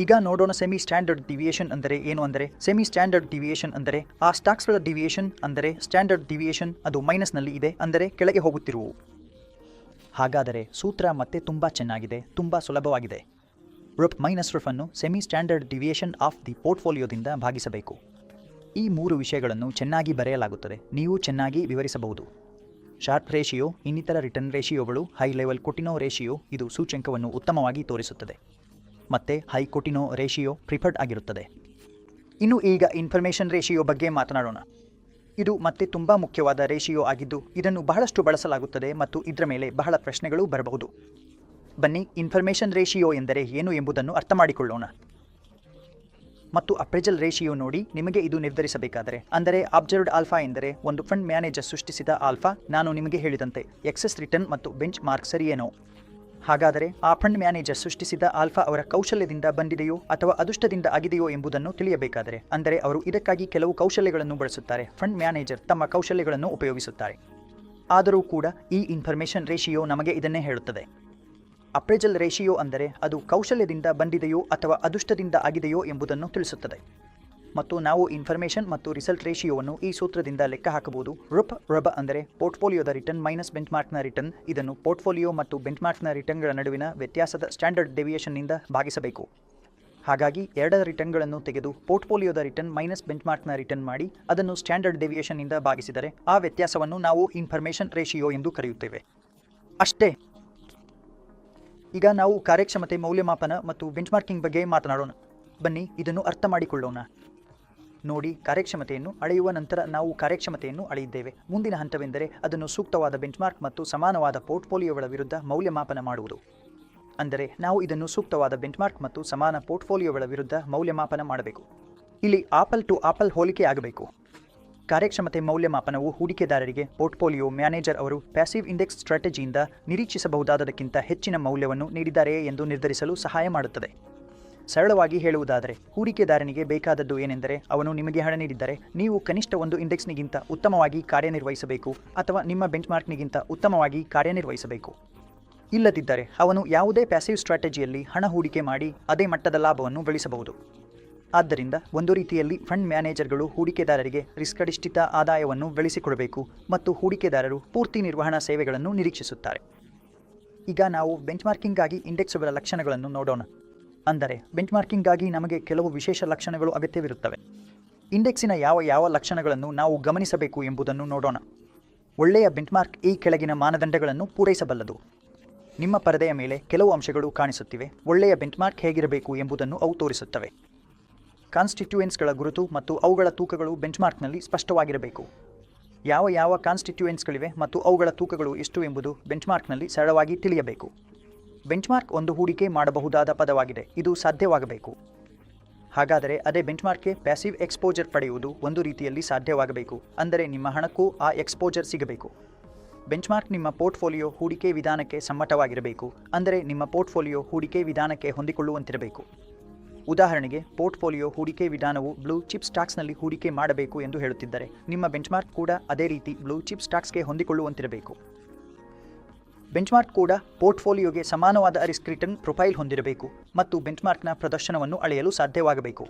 ಈಗ ನೋಡೋಣ ಸೆಮಿ ಸ್ಟ್ಯಾಂಡರ್ಡ್ ಡಿವಿಯೇಷನ್ ಅಂದರೆ ಏನು ಅಂದರೆ ಸೆಮಿ ಸ್ಟ್ಯಾಂಡರ್ಡ್ ಡಿವಿಯೇಷನ್ ಅಂದರೆ ಆ ಸ್ಟಾಕ್ಸ್ಗಳ ಡಿವಿಯೇಷನ್ ಅಂದರೆ ಸ್ಟ್ಯಾಂಡರ್ಡ್ ಡಿವಿಯೇಷನ್ ಅದು ಮೈನಸ್ನಲ್ಲಿ ಇದೆ ಅಂದರೆ ಕೆಳಗೆ ಹೋಗುತ್ತಿರುವು. ಹಾಗಾದರೆ ಸೂತ್ರ ಮತ್ತೆ ತುಂಬ ಚೆನ್ನಾಗಿದೆ, ತುಂಬ ಸುಲಭವಾಗಿದೆ. ರುಪ್ ಮೈನಸ್ ರುಫ್ ಅನ್ನು semi standard deviation of the ಪೋರ್ಟ್ಫೋಲಿಯೋದಿಂದ ಭಾಗಿಸಬೇಕು. ಈ 3 ವಿಷಯಗಳನ್ನು ಚೆನ್ನಾಗಿ ಬರೆಯಲಾಗುತ್ತದೆ, ನೀವು ಚೆನ್ನಾಗಿ ವಿವರಿಸಬಹುದು. ಶಾರ್ಪ್ ರೇಷಿಯೋ, ಇನ್ನಿತರ ರಿಟರ್ನ್ ರೇಷಿಯೋಗಳು, ಹೈ ಲೆವೆಲ್ ಕೊಟಿನೋ ರೇಷಿಯೋ ಇದು ಸೂಚ್ಯಂಕವನ್ನು ಉತ್ತಮವಾಗಿ ತೋರಿಸುತ್ತದೆ, ಮತ್ತೆ ಹೈ ಕೊಟಿನೋ ರೇಷಿಯೋ ಪ್ರಿಫರ್ಡ್ ಆಗಿರುತ್ತದೆ. ಇನ್ನು ಈಗ ಇನ್ಫಾರ್ಮೇಷನ್ ರೇಷಿಯೋ ಬಗ್ಗೆ ಮಾತನಾಡೋಣ. ಇದು ಮತ್ತೆ ತುಂಬ ಮುಖ್ಯವಾದ ರೇಷಿಯೋ ಆಗಿದ್ದು ಇದನ್ನು ಬಹಳಷ್ಟು ಬಳಸಲಾಗುತ್ತದೆ ಮತ್ತು ಇದರ ಮೇಲೆ ಬಹಳ ಪ್ರಶ್ನೆಗಳು ಬರಬಹುದು. ಬನ್ನಿ ಇನ್ಫಾರ್ಮೇಷನ್ ರೇಷಿಯೋ ಎಂದರೆ ಏನು ಎಂಬುದನ್ನು ಅರ್ಥ ಮಾಡಿಕೊಳ್ಳೋಣ. ಮತ್ತು ಅಪ್ರೈಜಲ್ ರೇಷಿಯೋ ನೋಡಿ, ನಿಮಗೆ ಇದು ನಿರ್ಧರಿಸಬೇಕಾದರೆ ಅಂದರೆ ಅಬ್ಸರ್ವ್ಡ್ ಆಲ್ಫಾ ಎಂದರೆ ಒಂದು ಫಂಡ್ ಮ್ಯಾನೇಜರ್ ಸೃಷ್ಟಿಸಿದ ಆಲ್ಫಾ. ನಾನು ನಿಮಗೆ ಹೇಳಿದಂತೆ ಎಕ್ಸೆಸ್ ರಿಟರ್ನ್ ಮತ್ತು ಬೆಂಚ್ ಮಾರ್ಕ್ ಸರಿಯೇನೋ? ಹಾಗಾದರೆ ಆ ಫಂಡ್ ಮ್ಯಾನೇಜರ್ ಸೃಷ್ಟಿಸಿದ ಆಲ್ಫಾ ಅವರ ಕೌಶಲ್ಯದಿಂದ ಬಂದಿದೆಯೋ ಅಥವಾ ಅದೃಷ್ಟದಿಂದ ಆಗಿದೆಯೋ ಎಂಬುದನ್ನು ತಿಳಿಯಬೇಕಾದರೆ ಅಂದರೆ ಅವರು ಇದಕ್ಕಾಗಿ ಕೆಲವು ಕೌಶಲ್ಯಗಳನ್ನು ಬಳಸುತ್ತಾರೆ. ಫಂಡ್ ಮ್ಯಾನೇಜರ್ ತಮ್ಮ ಕೌಶಲ್ಯಗಳನ್ನು ಉಪಯೋಗಿಸುತ್ತಾರೆ. ಆದರೂ ಕೂಡ ಈ ಇನ್ಫಾರ್ಮೇಷನ್ ರೇಷಿಯೋ ನಮಗೆ ಇದನ್ನೇ ಹೇಳುತ್ತದೆ. ಅಪ್ರೈಜಲ್ ರೇಷಿಯೋ ಅಂದರೆ ಅದು ಕೌಶಲ್ಯದಿಂದ ಬಂದಿದೆಯೋ ಅಥವಾ ಅದೃಷ್ಟದಿಂದ ಆಗಿದೆಯೋ ಎಂಬುದನ್ನು ತಿಳಿಸುತ್ತದೆ. ಮತ್ತು ನಾವು ಇನ್ಫಾರ್ಮೇಷನ್ ಮತ್ತು ರಿಸಲ್ಟ್ ರೇಷಿಯೋವನ್ನು ಈ ಸೂತ್ರದಿಂದ ಲೆಕ್ಕ ಹಾಕಬಹುದು. ರುಬ್ ಅಂದರೆ ಪೋರ್ಟ್ಫೋಲಿಯೋದ ರಿಟರ್ನ್ ಮೈನಸ್ ಬೆಂಚ್ಮಾರ್ಕ್ನ ರಿಟರ್ನ್. ಇದನ್ನು ಪೋರ್ಟ್ಫೋಲಿಯೋ ಮತ್ತು ಬೆಂಚ್ಮಾರ್ಕ್ನ ರಿಟರ್ನ್ಗಳ ನಡುವಿನ ವ್ಯತ್ಯಾಸದ ಸ್ಟ್ಯಾಂಡರ್ಡ್ ಡೆವಿಯೇಷನ್ನಿಂದ ಭಾಗಿಸಬೇಕು. ಹಾಗಾಗಿ ಎರಡರ ರಿಟರ್ನ್ಗಳನ್ನು ತೆಗೆದು ಪೋರ್ಟ್ಫೋಲಿಯೋದ ರಿಟರ್ನ್ ಮೈನಸ್ ಬೆಂಚ್ಮಾರ್ಕ್ನ ರಿಟರ್ನ್ ಮಾಡಿ ಅದನ್ನು ಸ್ಟ್ಯಾಂಡರ್ಡ್ ಡೆವಿಯೇಷನ್ನಿಂದ ಭಾಗಿಸಿದರೆ ಆ ವ್ಯತ್ಯಾಸವನ್ನು ನಾವು ಇನ್ಫಾರ್ಮೇಷನ್ ರೇಷಿಯೋ ಎಂದು ಕರೆಯುತ್ತೇವೆ. ಅಷ್ಟೇ. ಈಗ ನಾವು ಕಾರ್ಯಕ್ಷಮತೆ ಮೌಲ್ಯಮಾಪನ ಮತ್ತು ಬೆಂಚ್ಮಾರ್ಕಿಂಗ್ ಬಗ್ಗೆ ಮಾತನಾಡೋಣ. ಬನ್ನಿ ಇದನ್ನು ಅರ್ಥ ಮಾಡಿಕೊಳ್ಳೋಣ. ನೋಡಿ, ಕಾರ್ಯಕ್ಷಮತೆಯನ್ನು ಅಳೆಯುವ ನಂತರ ನಾವು ಕಾರ್ಯಕ್ಷಮತೆಯನ್ನು ಅಳೆಯಿದ್ದೇವೆ. ಮುಂದಿನ ಹಂತವೆಂದರೆ ಅದನ್ನು ಸೂಕ್ತವಾದ ಬೆಂಚ್ಮಾರ್ಕ್ ಮತ್ತು ಸಮಾನವಾದ ಪೋರ್ಟ್ಫೋಲಿಯೋಗಳ ವಿರುದ್ಧ ಮೌಲ್ಯಮಾಪನ ಮಾಡುವುದು. ಅಂದರೆ ನಾವು ಇದನ್ನು ಸೂಕ್ತವಾದ ಬೆಂಚ್ಮಾರ್ಕ್ ಮತ್ತು ಸಮಾನ ಪೋರ್ಟ್ಫೋಲಿಯೋಗಳ ವಿರುದ್ಧ ಮೌಲ್ಯಮಾಪನ ಮಾಡಬೇಕು. ಇಲ್ಲಿ ಆಪಲ್ ಟು ಆಪಲ್ ಹೋಲಿಕೆ ಆಗಬೇಕು. ಕಾರ್ಯಕ್ಷಮತೆ ಮೌಲ್ಯಮಾಪನವು ಹೂಡಿಕೆದಾರರಿಗೆ ಪೋರ್ಟ್ಫೋಲಿಯೋ ಮ್ಯಾನೇಜರ್ ಅವರು ಪ್ಯಾಸಿವ್ ಇಂಡೆಕ್ಸ್ ಸ್ಟ್ರಾಟಜಿಯಿಂದ ನಿರೀಕ್ಷಿಸಬಹುದಾದದಕ್ಕಿಂತ ಹೆಚ್ಚಿನ ಮೌಲ್ಯವನ್ನು ನೀಡಿದ್ದಾರೆಯೇ ಎಂದು ನಿರ್ಧರಿಸಲು ಸಹಾಯ ಮಾಡುತ್ತದೆ. ಸರಳವಾಗಿ ಹೇಳುವುದಾದರೆ ಹೂಡಿಕೆದಾರನಿಗೆ ಬೇಕಾದದ್ದು ಏನೆಂದರೆ ಅವನು ನಿಮಗೆ ಹಣ ನೀಡಿದ್ದರೆ ನೀವು ಕನಿಷ್ಠ ಒಂದು ಇಂಡೆಕ್ಸ್ನಿಗಿಂತ ಉತ್ತಮವಾಗಿ ಕಾರ್ಯನಿರ್ವಹಿಸಬೇಕು ಅಥವಾ ನಿಮ್ಮ ಬೆಂಚ್ಮಾರ್ಕ್ನಿಗಿಂತ ಉತ್ತಮವಾಗಿ ಕಾರ್ಯನಿರ್ವಹಿಸಬೇಕು. ಇಲ್ಲದಿದ್ದರೆ ಅವನು ಯಾವುದೇ ಪ್ಯಾಸಿವ್ ಸ್ಟ್ರಾಟಜಿಯಲ್ಲಿ ಹಣ ಹೂಡಿಕೆ ಮಾಡಿ ಅದೇ ಮಟ್ಟದ ಲಾಭವನ್ನು ಗಳಿಸಬಹುದು. ಆದ್ದರಿಂದ ಒಂದು ರೀತಿಯಲ್ಲಿ ಫಂಡ್ ಮ್ಯಾನೇಜರ್ಗಳು ಹೂಡಿಕೆದಾರರಿಗೆ ರಿಸ್ಕ್ ಅಧಿಷ್ಠಿತ ಆದಾಯವನ್ನು ಬೆಳೆಸಿಕೊಡಬೇಕು ಮತ್ತು ಹೂಡಿಕೆದಾರರು ಪೂರ್ತಿ ನಿರ್ವಹಣಾ ಸೇವೆಗಳನ್ನು ನಿರೀಕ್ಷಿಸುತ್ತಾರೆ. ಈಗ ನಾವು ಬೆಂಚ್ಮಾರ್ಕಿಂಗ್ಗಾಗಿ ಇಂಡೆಕ್ಸ್ಗಳ ಲಕ್ಷಣಗಳನ್ನು ನೋಡೋಣ. ಅಂದರೆ ಬೆಂಚ್ಮಾರ್ಕಿಂಗ್ಗಾಗಿ ನಮಗೆ ಕೆಲವು ವಿಶೇಷ ಲಕ್ಷಣಗಳು ಅಗತ್ಯವಿರುತ್ತವೆ. ಇಂಡೆಕ್ಸಿನ ಯಾವ ಲಕ್ಷಣಗಳನ್ನು ನಾವು ಗಮನಿಸಬೇಕು ಎಂಬುದನ್ನು ನೋಡೋಣ. ಒಳ್ಳೆಯ ಬೆಂಚ್ಮಾರ್ಕ್ ಈ ಕೆಳಗಿನ ಮಾನದಂಡಗಳನ್ನು ಪೂರೈಸಬಲ್ಲದು. ನಿಮ್ಮ ಪರದೆಯ ಮೇಲೆ ಕೆಲವು ಅಂಶಗಳು ಕಾಣಿಸುತ್ತಿವೆ. ಒಳ್ಳೆಯ ಬೆಂಚ್ಮಾರ್ಕ್ ಹೇಗಿರಬೇಕು ಎಂಬುದನ್ನು ಅವು ತೋರಿಸುತ್ತವೆ. ಕಾನ್ಸ್ಟಿಟ್ಯೂಯೆಂಟ್ಸ್ಗಳ ಗುರುತು ಮತ್ತು ಅವುಗಳ ತೂಕಗಳು ಬೆಂಚ್ಮಾರ್ಕ್ನಲ್ಲಿ ಸ್ಪಷ್ಟವಾಗಿರಬೇಕು. ಯಾವ ಕಾನ್ಸ್ಟಿಟ್ಯೂಯೆಂಟ್ಸ್ಗಳಿವೆ ಮತ್ತು ಅವುಗಳ ತೂಕಗಳು ಎಷ್ಟು ಎಂಬುದು ಬೆಂಚ್ಮಾರ್ಕ್ನಲ್ಲಿ ಸರಳವಾಗಿ ತಿಳಿಯಬೇಕು. ಬೆಂಚ್ಮಾರ್ಕ್ ಒಂದು ಹೂಡಿಕೆ ಮಾಡಬಹುದಾದ ಪದವಾಗಿದೆ, ಇದು ಸಾಧ್ಯವಾಗಬೇಕು. ಹಾಗಾದರೆ ಅದೇ ಬೆಂಚ್ಮಾರ್ಕ್ಗೆ ಪ್ಯಾಸಿವ್ ಎಕ್ಸ್ಪೋಜರ್ ಪಡೆಯುವುದು ಒಂದು ರೀತಿಯಲ್ಲಿ ಸಾಧ್ಯವಾಗಬೇಕು. ಅಂದರೆ ನಿಮ್ಮ ಹಣಕ್ಕೂ ಆ ಎಕ್ಸ್ಪೋಜರ್ ಸಿಗಬೇಕು. ಬೆಂಚ್ಮಾರ್ಕ್ ನಿಮ್ಮ ಪೋರ್ಟ್ಫೋಲಿಯೋ ಹೂಡಿಕೆ ವಿಧಾನಕ್ಕೆ ಸಮ್ಮತವಾಗಿರಬೇಕು. ಅಂದರೆ ನಿಮ್ಮ ಪೋರ್ಟ್ಫೋಲಿಯೋ ಹೂಡಿಕೆ ವಿಧಾನಕ್ಕೆ ಹೊಂದಿಕೊಳ್ಳುವಂತಿರಬೇಕು. ಉದಾಹರಣೆಗೆ, ಪೋರ್ಟ್ಫೋಲಿಯೋ ಹೂಡಿಕೆ ವಿಧಾನವು ಬ್ಲೂ ಚಿಪ್ ಸ್ಟಾಕ್ಸ್ನಲ್ಲಿ ಹೂಡಿಕೆ ಮಾಡಬೇಕು ಎಂದು ಹೇಳುತ್ತಿದ್ದರೆ ನಿಮ್ಮ ಬೆಂಚ್ಮಾರ್ಕ್ ಕೂಡ ಅದೇ ರೀತಿ ಬ್ಲೂ ಚಿಪ್ ಸ್ಟಾಕ್ಸ್ಗೆ ಹೊಂದಿಕೊಳ್ಳುವಂತಿರಬೇಕು. ಬೆಂಚ್ಮಾರ್ಕ್ ಕೂಡ ಪೋರ್ಟ್ಫೋಲಿಯೋಗೆ ಸಮಾನವಾದ ರಿಸ್ಕ್ ರಿಟರ್ನ್ ಪ್ರೊಫೈಲ್ ಹೊಂದಿರಬೇಕು ಮತ್ತು ಬೆಂಚ್ಮಾರ್ಕ್ನ ಪ್ರದರ್ಶನವನ್ನು ಅಳೆಯಲು ಸಾಧ್ಯವಾಗಬೇಕು.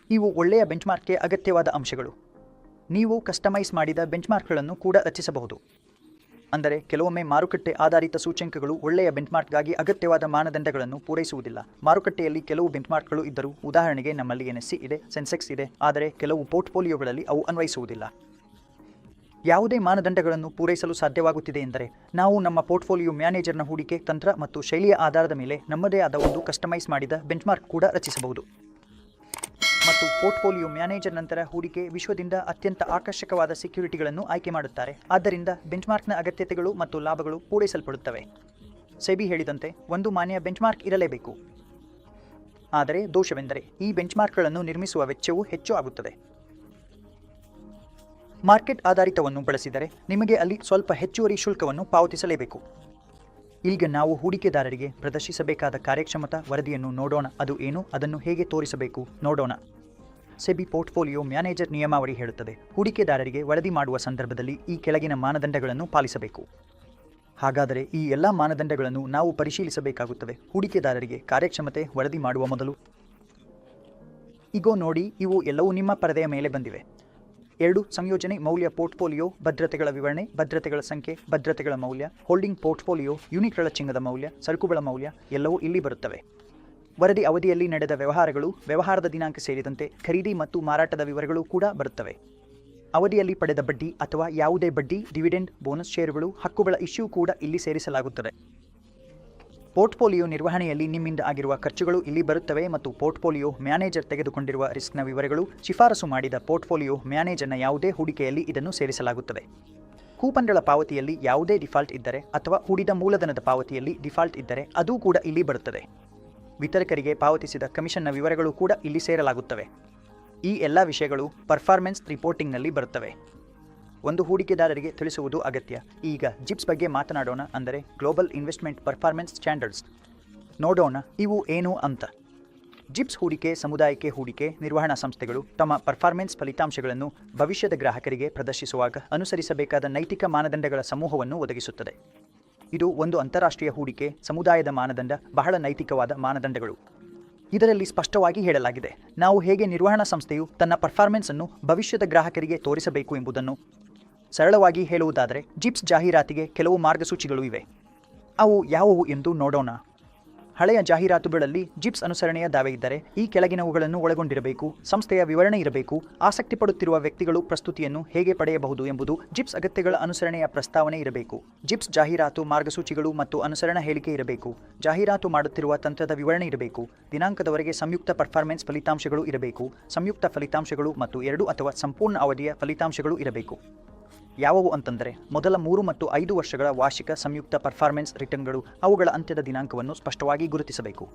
ಇವು ಒಳ್ಳೆಯ ಬೆಂಚ್ಮಾರ್ಕ್ಗೆ ಅಗತ್ಯವಾದ ಅಂಶಗಳು. ನೀವು ಕಸ್ಟಮೈಸ್ ಮಾಡಿದ ಬೆಂಚ್ಮಾರ್ಕ್ಗಳನ್ನು ಕೂಡ ರಚಿಸಬಹುದು. ಅಂದರೆ ಕೆಲವೊಮ್ಮೆ ಮಾರುಕಟ್ಟೆ ಆಧಾರಿತ ಸೂಚ್ಯಂಕಗಳು ಒಳ್ಳೆಯ ಬೆಂಚ್ಮಾರ್ಕ್ಗಾಗಿ ಅಗತ್ಯವಾದ ಮಾನದಂಡಗಳನ್ನು ಪೂರೈಸುವುದಿಲ್ಲ. ಮಾರುಕಟ್ಟೆಯಲ್ಲಿ ಕೆಲವು ಬೆಂಚ್ಮಾರ್ಕ್ಗಳು ಇದ್ದರೂ, ಉದಾಹರಣೆಗೆ ನಮ್ಮಲ್ಲಿ NSE ಇದೆ, ಸೆನ್ಸೆಕ್ಸ್ ಇದೆ, ಆದರೆ ಕೆಲವು ಪೋರ್ಟ್ಫೋಲಿಯೋಗಳಲ್ಲಿ ಅವು ಅನ್ವಯಿಸುವುದಿಲ್ಲ. ಯಾವುದೇ ಮಾನದಂಡಗಳನ್ನು ಪೂರೈಸಲು ಸಾಧ್ಯವಾಗುತ್ತಿದೆ ಎಂದರೆ ನಾವು ನಮ್ಮ ಪೋರ್ಟ್ಫೋಲಿಯೋ ಮ್ಯಾನೇಜರ್ನ ಹೂಡಿಕೆ ತಂತ್ರ ಮತ್ತು ಶೈಲಿಯ ಆಧಾರದ ಮೇಲೆ ನಮ್ಮದೇ ಆದ ಒಂದು ಕಸ್ಟಮೈಸ್ ಮಾಡಿದ ಬೆಂಚ್ಮಾರ್ಕ್ ಕೂಡ ರಚಿಸಬಹುದು. ಮತ್ತು ಪೋರ್ಟ್ಫೋಲಿಯೋ ಮ್ಯಾನೇಜರ್ ನಂತರ ಹೂಡಿಕೆ ವಿಶ್ವದಿಂದ ಅತ್ಯಂತ ಆಕರ್ಷಕವಾದ ಸೆಕ್ಯೂರಿಟಿಗಳನ್ನು ಆಯ್ಕೆ ಮಾಡುತ್ತಾರೆ. ಆದ್ದರಿಂದ ಬೆಂಚ್ಮಾರ್ಕ್ನ ಅಗತ್ಯತೆಗಳು ಮತ್ತು ಲಾಭಗಳು ಪೂರೈಸಲ್ಪಡುತ್ತವೆ. ಸೆಬಿ ಹೇಳಿದಂತೆ ಒಂದು ಮಾನ್ಯ ಬೆಂಚ್ಮಾರ್ಕ್ ಇರಲೇಬೇಕು. ಆದರೆ ದೋಷವೆಂದರೆ ಈ ಬೆಂಚ್ಮಾರ್ಕ್ಗಳನ್ನು ನಿರ್ಮಿಸುವ ವೆಚ್ಚವು ಹೆಚ್ಚು ಆಗುತ್ತದೆ. ಮಾರ್ಕೆಟ್ ಆಧಾರಿತವನ್ನು ಬಳಸಿದರೆ ನಿಮಗೆ ಅಲ್ಲಿ ಸ್ವಲ್ಪ ಹೆಚ್ಚುವರಿ ಶುಲ್ಕವನ್ನು ಪಾವತಿಸಲೇಬೇಕು. ಈಗ ನಾವು ಹೂಡಿಕೆದಾರರಿಗೆ ಪ್ರದರ್ಶಿಸಬೇಕಾದ ಕಾರ್ಯಕ್ಷಮತಾ ವರದಿಯನ್ನು ನೋಡೋಣ. ಅದು ಏನು, ಅದನ್ನು ಹೇಗೆ ತೋರಿಸಬೇಕು ನೋಡೋಣ. ಸೆಬಿ ಪೋರ್ಟ್ಫೋಲಿಯೋ ಮ್ಯಾನೇಜರ್ ನಿಯಮಾವಳಿ ಹೇಳುತ್ತದೆ, ಹೂಡಿಕೆದಾರರಿಗೆ ವರದಿ ಮಾಡುವ ಸಂದರ್ಭದಲ್ಲಿ ಈ ಕೆಳಗಿನ ಮಾನದಂಡಗಳನ್ನು ಪಾಲಿಸಬೇಕು. ಹಾಗಾದರೆ ಈ ಎಲ್ಲ ಮಾನದಂಡಗಳನ್ನು ನಾವು ಪರಿಶೀಲಿಸಬೇಕಾಗುತ್ತವೆ. ಹೂಡಿಕೆದಾರರಿಗೆ ಕಾರ್ಯಕ್ಷಮತೆ ವರದಿ ಮಾಡುವ ಮೊದಲು ಇಗೋ ನೋಡಿ, ಇವು ಎಲ್ಲವೂ ನಿಮ್ಮ ಪರದೆಯ ಮೇಲೆ ಬಂದಿವೆ. 2 ಸಂಯೋಜನೆ ಮೌಲ್ಯ ಪೋರ್ಟ್ಫೋಲಿಯೋ, ಭದ್ರತೆಗಳ ವಿವರಣೆ, ಭದ್ರತೆಗಳ ಸಂಖ್ಯೆ, ಭದ್ರತೆಗಳ ಮೌಲ್ಯ, ಹೋಲ್ಡಿಂಗ್ ಪೋರ್ಟ್ಫೋಲಿಯೋ, ಯೂನಿಟ್ಗಳ ಚಿನ್ನದ ಮೌಲ್ಯ, ಸರಕುಗಳ ಮೌಲ್ಯ ಎಲ್ಲವೂ ಇಲ್ಲಿ ಬರುತ್ತವೆ. ವರದಿ ಅವಧಿಯಲ್ಲಿ ನಡೆದ ವ್ಯವಹಾರಗಳು, ವ್ಯವಹಾರದ ದಿನಾಂಕ ಸೇರಿದಂತೆ ಖರೀದಿ ಮತ್ತು ಮಾರಾಟದ ವಿವರಗಳು ಕೂಡ ಬರುತ್ತವೆ. ಅವಧಿಯಲ್ಲಿ ಪಡೆದ ಬಡ್ಡಿ ಅಥವಾ ಯಾವುದೇ ಬಡ್ಡಿ, ಡಿವಿಡೆಂಡ್, ಬೋನಸ್, ಷೇರುಗಳು, ಹಕ್ಕುಗಳ ಇಶ್ಯೂ ಕೂಡ ಇಲ್ಲಿ ಸೇರಿಸಲಾಗುತ್ತದೆ. ಪೋರ್ಟ್ಫೋಲಿಯೋ ನಿರ್ವಹಣೆಯಲ್ಲಿ ನಿಮ್ಮಿಂದ ಆಗಿರುವ ಖರ್ಚುಗಳು ಇಲ್ಲಿ ಬರುತ್ತವೆ ಮತ್ತು ಪೋರ್ಟ್ಫೋಲಿಯೋ ಮ್ಯಾನೇಜರ್ ತೆಗೆದುಕೊಂಡಿರುವ ರಿಸ್ಕ್ನ ವಿವರಗಳು, ಶಿಫಾರಸು ಮಾಡಿದ ಪೋರ್ಟ್ಫೋಲಿಯೋ ಮ್ಯಾನೇಜರ್ನ ಯಾವುದೇ ಹೂಡಿಕೆಯಲ್ಲಿ ಇದನ್ನು ಸೇರಿಸಲಾಗುತ್ತದೆ. ಕೂಪನ್ಗಳ ಪಾವತಿಯಲ್ಲಿ ಯಾವುದೇ ಡಿಫಾಲ್ಟ್ ಇದ್ದರೆ ಅಥವಾ ಹೂಡಿದ ಮೂಲಧನದ ಪಾವತಿಯಲ್ಲಿ ಡಿಫಾಲ್ಟ್ ಇದ್ದರೆ ಅದೂ ಕೂಡ ಇಲ್ಲಿ ಬರುತ್ತದೆ. ವಿತರಕರಿಗೆ ಪಾವತಿಸಿದ ಕಮಿಷನ್ನ ವಿವರಗಳು ಕೂಡ ಇಲ್ಲಿ ಸೇರಲಾಗುತ್ತವೆ. ಈ ಎಲ್ಲ ವಿಷಯಗಳು ಪರ್ಫಾರ್ಮೆನ್ಸ್ ರಿಪೋರ್ಟಿಂಗ್ನಲ್ಲಿ ಬರುತ್ತವೆ. ಒಂದು ಹೂಡಿಕೆದಾರರಿಗೆ ತಿಳಿಸುವುದು ಅಗತ್ಯ. ಈಗ ಜಿಪ್ಸ್ ಬಗ್ಗೆ ಮಾತನಾಡೋಣ, ಅಂದರೆ ಗ್ಲೋಬಲ್ ಇನ್ವೆಸ್ಟ್ಮೆಂಟ್ ಪರ್ಫಾರ್ಮೆನ್ಸ್ ಸ್ಟ್ಯಾಂಡರ್ಡ್ಸ್. ನೋಡೋಣ ಇವು ಏನು ಅಂತ. ಜಿಪ್ಸ್ ಹೂಡಿಕೆ ಸಮುದಾಯಕ್ಕೆ ಹೂಡಿಕೆ ನಿರ್ವಹಣಾ ಸಂಸ್ಥೆಗಳು ತಮ್ಮ ಪರ್ಫಾರ್ಮೆನ್ಸ್ ಫಲಿತಾಂಶಗಳನ್ನು ಭವಿಷ್ಯದ ಗ್ರಾಹಕರಿಗೆ ಪ್ರದರ್ಶಿಸುವಾಗ ಅನುಸರಿಸಬೇಕಾದ ನೈತಿಕ ಮಾನದಂಡಗಳ ಸಮೂಹವನ್ನು ಒದಗಿಸುತ್ತದೆ. ಇದು ಒಂದು ಅಂತಾರಾಷ್ಟ್ರೀಯ ಹೂಡಿಕೆ ಸಮುದಾಯದ ಮಾನದಂಡ, ಬಹಳ ನೈತಿಕವಾದ ಮಾನದಂಡಗಳು. ಇದರಲ್ಲಿ ಸ್ಪಷ್ಟವಾಗಿ ಹೇಳಲಾಗಿದೆ, ನಾವು ಹೇಗೆ ನಿರ್ವಹಣಾ ಸಂಸ್ಥೆಯು ತನ್ನ ಪರ್ಫಾರ್ಮೆನ್ಸ್ ಅನ್ನು ಭವಿಷ್ಯದ ಗ್ರಾಹಕರಿಗೆ ತೋರಿಸಬೇಕು ಎಂಬುದನ್ನು. ಸರಳವಾಗಿ ಹೇಳುವುದಾದರೆ, ಜಿಪ್ಸ್ ಜಾಹೀರಾತಿಗೆ ಕೆಲವು ಮಾರ್ಗಸೂಚಿಗಳು ಇವೆ. ಅವು ಯಾವುವು ಎಂದು ನೋಡೋಣ. ಹಳೆಯ ಜಾಹೀರಾತುಗಳಲ್ಲಿ ಜಿಪ್ಸ್ ಅನುಸರಣೆಯ ದಾವೆ ಇದ್ದರೆ ಈ ಕೆಳಗಿನವುಗಳನ್ನು ಒಳಗೊಂಡಿರಬೇಕು. ಸಂಸ್ಥೆಯ ವಿವರಣೆ ಇರಬೇಕು. ಆಸಕ್ತಿ ಪಡುತ್ತಿರುವ ವ್ಯಕ್ತಿಗಳು ಪ್ರಸ್ತುತಿಯನ್ನು ಹೇಗೆ ಪಡೆಯಬಹುದು ಎಂಬುದು ಜಿಪ್ಸ್ ಅಗತ್ಯಗಳ ಅನುಸರಣೆಯ ಪ್ರಸ್ತಾವನೆ ಇರಬೇಕು. ಜಿಪ್ಸ್ ಜಾಹೀರಾತು ಮಾರ್ಗಸೂಚಿಗಳು ಮತ್ತು ಅನುಸರಣಾ ಹೇಳಿಕೆ ಇರಬೇಕು. ಜಾಹೀರಾತು ಮಾಡುತ್ತಿರುವ ತಂತ್ರದ ವಿವರಣೆ ಇರಬೇಕು. ದಿನಾಂಕದವರೆಗೆ ಸಂಯುಕ್ತ ಪರ್ಫಾರ್ಮೆನ್ಸ್ ಫಲಿತಾಂಶಗಳು ಇರಬೇಕು. ಸಂಯುಕ್ತ ಫಲಿತಾಂಶಗಳು ಮತ್ತು 2 ಅಥವಾ ಸಂಪೂರ್ಣ ಅವಧಿಯ ಫಲಿತಾಂಶಗಳು ಇರಬೇಕು. ಯಾವುವು ಅಂತಂದರೆ, ಮೊದಲ 3 ಮತ್ತು 5 ವರ್ಷಗಳ ವಾರ್ಷಿಕ ಸಂಯುಕ್ತ ಪರ್ಫಾರ್ಮೆನ್ಸ್ ರಿಟರ್ನ್ಗಳು ಅವುಗಳ ಅಂತ್ಯದ ದಿನಾಂಕವನ್ನು ಸ್ಪಷ್ಟವಾಗಿ ಗುರುತಿಸಬೇಕು.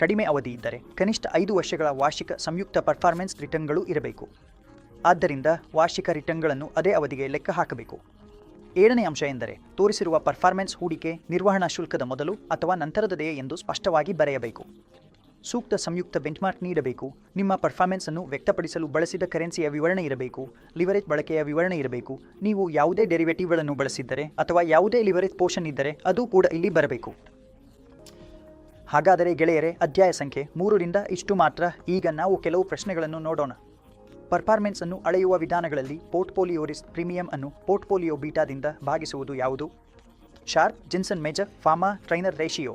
ಕಡಿಮೆ ಅವಧಿ ಇದ್ದರೆ ಕನಿಷ್ಠ 5 ವರ್ಷಗಳ ವಾರ್ಷಿಕ ಸಂಯುಕ್ತ ಪರ್ಫಾರ್ಮೆನ್ಸ್ ರಿಟರ್ನ್ಗಳು ಇರಬೇಕು. ಆದ್ದರಿಂದ ವಾರ್ಷಿಕ ರಿಟರ್ನ್ಗಳನ್ನು ಅದೇ ಅವಧಿಗೆ ಲೆಕ್ಕ ಹಾಕಬೇಕು. 7ನೇ ಅಂಶ ಎಂದರೆ, ತೋರಿಸಿರುವ ಪರ್ಫಾರ್ಮೆನ್ಸ್ ಹೂಡಿಕೆ ನಿರ್ವಹಣಾ ಶುಲ್ಕದ ಮೊದಲು ಅಥವಾ ನಂತರದದೇ ಎಂದು ಸ್ಪಷ್ಟವಾಗಿ ಬರೆಯಬೇಕು. ಸೂಕ್ತ ಸಂಯುಕ್ತ ಬೆಂಚ್ಮಾರ್ಕ್ ನೀಡಬೇಕು. ನಿಮ್ಮ ಪರ್ಫಾರ್ಮೆನ್ಸ್ ಅನ್ನು ವ್ಯಕ್ತಪಡಿಸಲು ಬಳಸಿದ ಕರೆನ್ಸಿಯ ವಿವರಣೆ ಇರಬೇಕು. ಲಿವರೇಜ್ ಬಳಕೆಯ ವಿವರಣೆ ಇರಬೇಕು. ನೀವು ಯಾವುದೇ ಡೆರಿವೇಟಿವ್ಗಳನ್ನು ಬಳಸಿದ್ದರೆ ಅಥವಾ ಯಾವುದೇ ಲಿವರೇಜ್ ಪೋರ್ಷನ್ ಇದ್ದರೆ ಅದು ಕೂಡ ಇಲ್ಲಿ ಬರಬೇಕು. ಹಾಗಾದರೆ ಗೆಳೆಯರೇ, ಅಧ್ಯಾಯ ಸಂಖ್ಯೆ 3ರಿಂದ ಇಷ್ಟು ಮಾತ್ರ. ಈಗ ನಾವು ಕೆಲವು ಪ್ರಶ್ನೆಗಳನ್ನು ನೋಡೋಣ. ಪರ್ಫಾರ್ಮೆನ್ಸ್ ಅನ್ನು ಅಳೆಯುವ ವಿಧಾನಗಳಲ್ಲಿ ಪೋರ್ಟ್ಫೋಲಿಯೋ ರಿಸ್ಕ್ ಪ್ರೀಮಿಯಂ ಅನ್ನು ಪೋರ್ಟ್ಫೋಲಿಯೋ ಬೀಟಾದಿಂದ ಭಾಗಿಸುವುದು ಯಾವುದು? Sharpe, Jensen measure, Fama, Treynor ratio.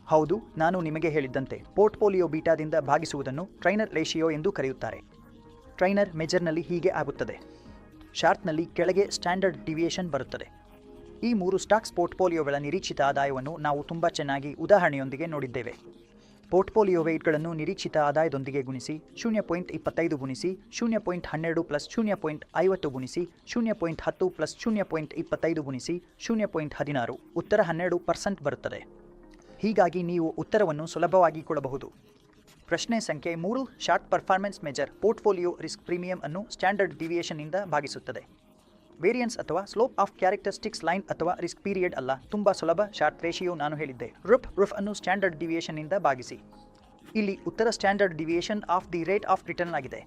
ಹೌದು, ನಾನು ನಿಮಗೆ ಹೇಳಿದ್ದಂತೆ ಪೋರ್ಟ್ಫೋಲಿಯೋ ಬೀಟಾದಿಂದ ಭಾಗಿಸುವುದನ್ನು ಟ್ರೈನರ್ ರೇಷಿಯೋ ಎಂದು ಕರೆಯುತ್ತಾರೆ. ಟ್ರೈನರ್ ಮೆಜರ್ನಲ್ಲಿ ಹೀಗೆ ಆಗುತ್ತದೆ. ಶಾರ್ಪ್ನಲ್ಲಿ ಕೆಳಗೆ ಸ್ಟ್ಯಾಂಡರ್ಡ್ ಡಿವಿಯೇಷನ್ ಬರುತ್ತದೆ. ಈ 3 ಸ್ಟಾಕ್ಸ್ ಪೋರ್ಟ್ಫೋಲಿಯೋಗಳ ನಿರೀಕ್ಷಿತ ಆದಾಯವನ್ನು ನಾವು ತುಂಬ ಚೆನ್ನಾಗಿ ಉದಾಹರಣೆಯೊಂದಿಗೆ ನೋಡಿದ್ದೇವೆ. ಪೋರ್ಟ್ಫೋಲಿಯೋ ವೇಟ್ಗಳನ್ನು ನಿರೀಕ್ಷಿತ ಆದಾಯದೊಂದಿಗೆ ಗುಣಿಸಿ 0.25 ಗುಣಿಸಿ 0.12 ಪ್ಲಸ್ 0.50 ಗುಣಿಸಿ 0.10 ಪ್ಲಸ್ 0.25 ಗುಣಿಸಿ 0.16, ಉತ್ತರ 12% ಬರುತ್ತದೆ. ಹೀಗಾಗಿ ನೀವು ಉತ್ತರವನ್ನು ಸುಲಭವಾಗಿ ಕೊಡಬಹುದು. ಪ್ರಶ್ನೆ ಸಂಖ್ಯೆ 3, short performance measure portfolio risk premium ಅನ್ನು ಸ್ಟ್ಯಾಂಡರ್ಡ್ ಡಿವಿಯೇಷನ್ನಿಂದ ಭಾಗಿಸುತ್ತದೆ. ವೇರಿಯನ್ಸ್ ಅಥವಾ ಸ್ಲೋಪ್ ಆಫ್ ಕ್ಯಾರೆಕ್ಟರಿಸ್ಟಿಕ್ಸ್ ಲೈನ್ ಅಥವಾ ರಿಸ್ಕ್ ಪೀರಿಯಡ್ ಅಲ್ಲ. ತುಂಬ ಸುಲಭ. ಶಾರ್ಟ್ ರೇಷಿಯೋ ನಾನು ಹೇಳಿದ್ದೆ. ರುಫ್ ಅನ್ನು ಸ್ಟ್ಯಾಂಡರ್ಡ್ ಡಿವಿಯೇಷನ್ನಿಂದ ಭಾಗಿಸಿ. ಇಲ್ಲಿ ಉತ್ತರ standard deviation of the rate of return ಆಗಿದೆ.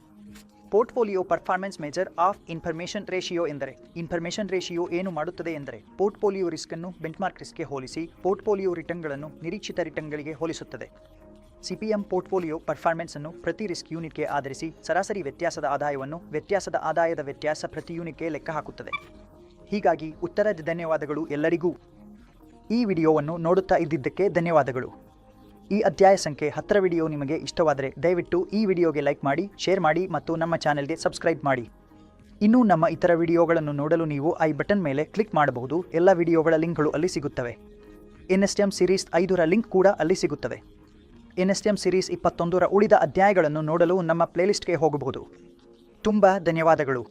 Portfolio performance measure of information ratio ಎಂದರೆ, ಇನ್ಫರ್ಮೇಷನ್ ರೇಷಿಯೋ ಏನು ಮಾಡುತ್ತದೆ ಎಂದರೆ ಪೋರ್ಟ್ಫೋಲಿಯೋ ರಿಸ್ಕ್ ಅನ್ನು ಬೆಂಚ್ಮಾರ್ಕ್ ರಿಸ್ಕ್ಗೆ ಹೋಲಿಸಿ ಪೋರ್ಟ್ಫೋಲಿಯೋ ರಿಟರ್ನ್ಗಳನ್ನು ನಿರೀಕ್ಷಿತ ರಿಟರ್ನ್ಗಳಿಗೆ ಹೋಲಿಸುತ್ತದೆ. ಸಿಪಿಎಂ ಪೋರ್ಟ್ಫೋಲಿಯೋ ಪರ್ಫಾರ್ಮೆನ್ಸ್ ಅನ್ನು ಪ್ರತಿ ರಿಸ್ಕ್ ಯೂನಿಟ್ಗೆ ಆಧರಿಸಿ ಸರಾಸರಿ ವ್ಯತ್ಯಾಸದ ಆದಾಯವನ್ನು ವ್ಯತ್ಯಾಸದ ಆದಾಯದ ವ್ಯತ್ಯಾಸ ಪ್ರತಿ ಯೂನಿಟ್ಗೆ ಲೆಕ್ಕ ಹಾಕುತ್ತದೆ. ಹೀಗಾಗಿ ಉತ್ತರದ ಧನ್ಯವಾದಗಳು ಎಲ್ಲರಿಗೂ. ಈ ವಿಡಿಯೋವನ್ನು ನೋಡುತ್ತಾ ಇದ್ದಿದ್ದಕ್ಕೆ ಧನ್ಯವಾದಗಳು. ಈ ಅಧ್ಯಾಯ ಸಂಖ್ಯೆ 10ರ ವಿಡಿಯೋ ನಿಮಗೆ ಇಷ್ಟವಾದರೆ ದಯವಿಟ್ಟು ಈ ವಿಡಿಯೋಗೆ ಲೈಕ್ ಮಾಡಿ, ಶೇರ್ ಮಾಡಿ ಮತ್ತು ನಮ್ಮ ಚಾನೆಲ್ಗೆ ಸಬ್ಸ್ಕ್ರೈಬ್ ಮಾಡಿ. ಇನ್ನೂ ನಮ್ಮ ಇತರ ವಿಡಿಯೋಗಳನ್ನು ನೋಡಲು ನೀವು ಐ ಬಟನ್ ಮೇಲೆ ಕ್ಲಿಕ್ ಮಾಡಬಹುದು. ಎಲ್ಲ ವಿಡಿಯೋಗಳ ಲಿಂಕ್ಗಳು ಅಲ್ಲಿ ಸಿಗುತ್ತವೆ. NSTM ಸೀರೀಸ್ 5ರ ಲಿಂಕ್ ಕೂಡ ಅಲ್ಲಿ ಸಿಗುತ್ತವೆ. NSTM ಸೀರೀಸ್ 21ರ ಉಳಿದ ಅಧ್ಯಾಯಗಳನ್ನು ನೋಡಲು ನಮ್ಮ ಪ್ಲೇಲಿಸ್ಟ್ಗೆ ಹೋಗಬಹುದು. ತುಂಬ ಧನ್ಯವಾದಗಳು.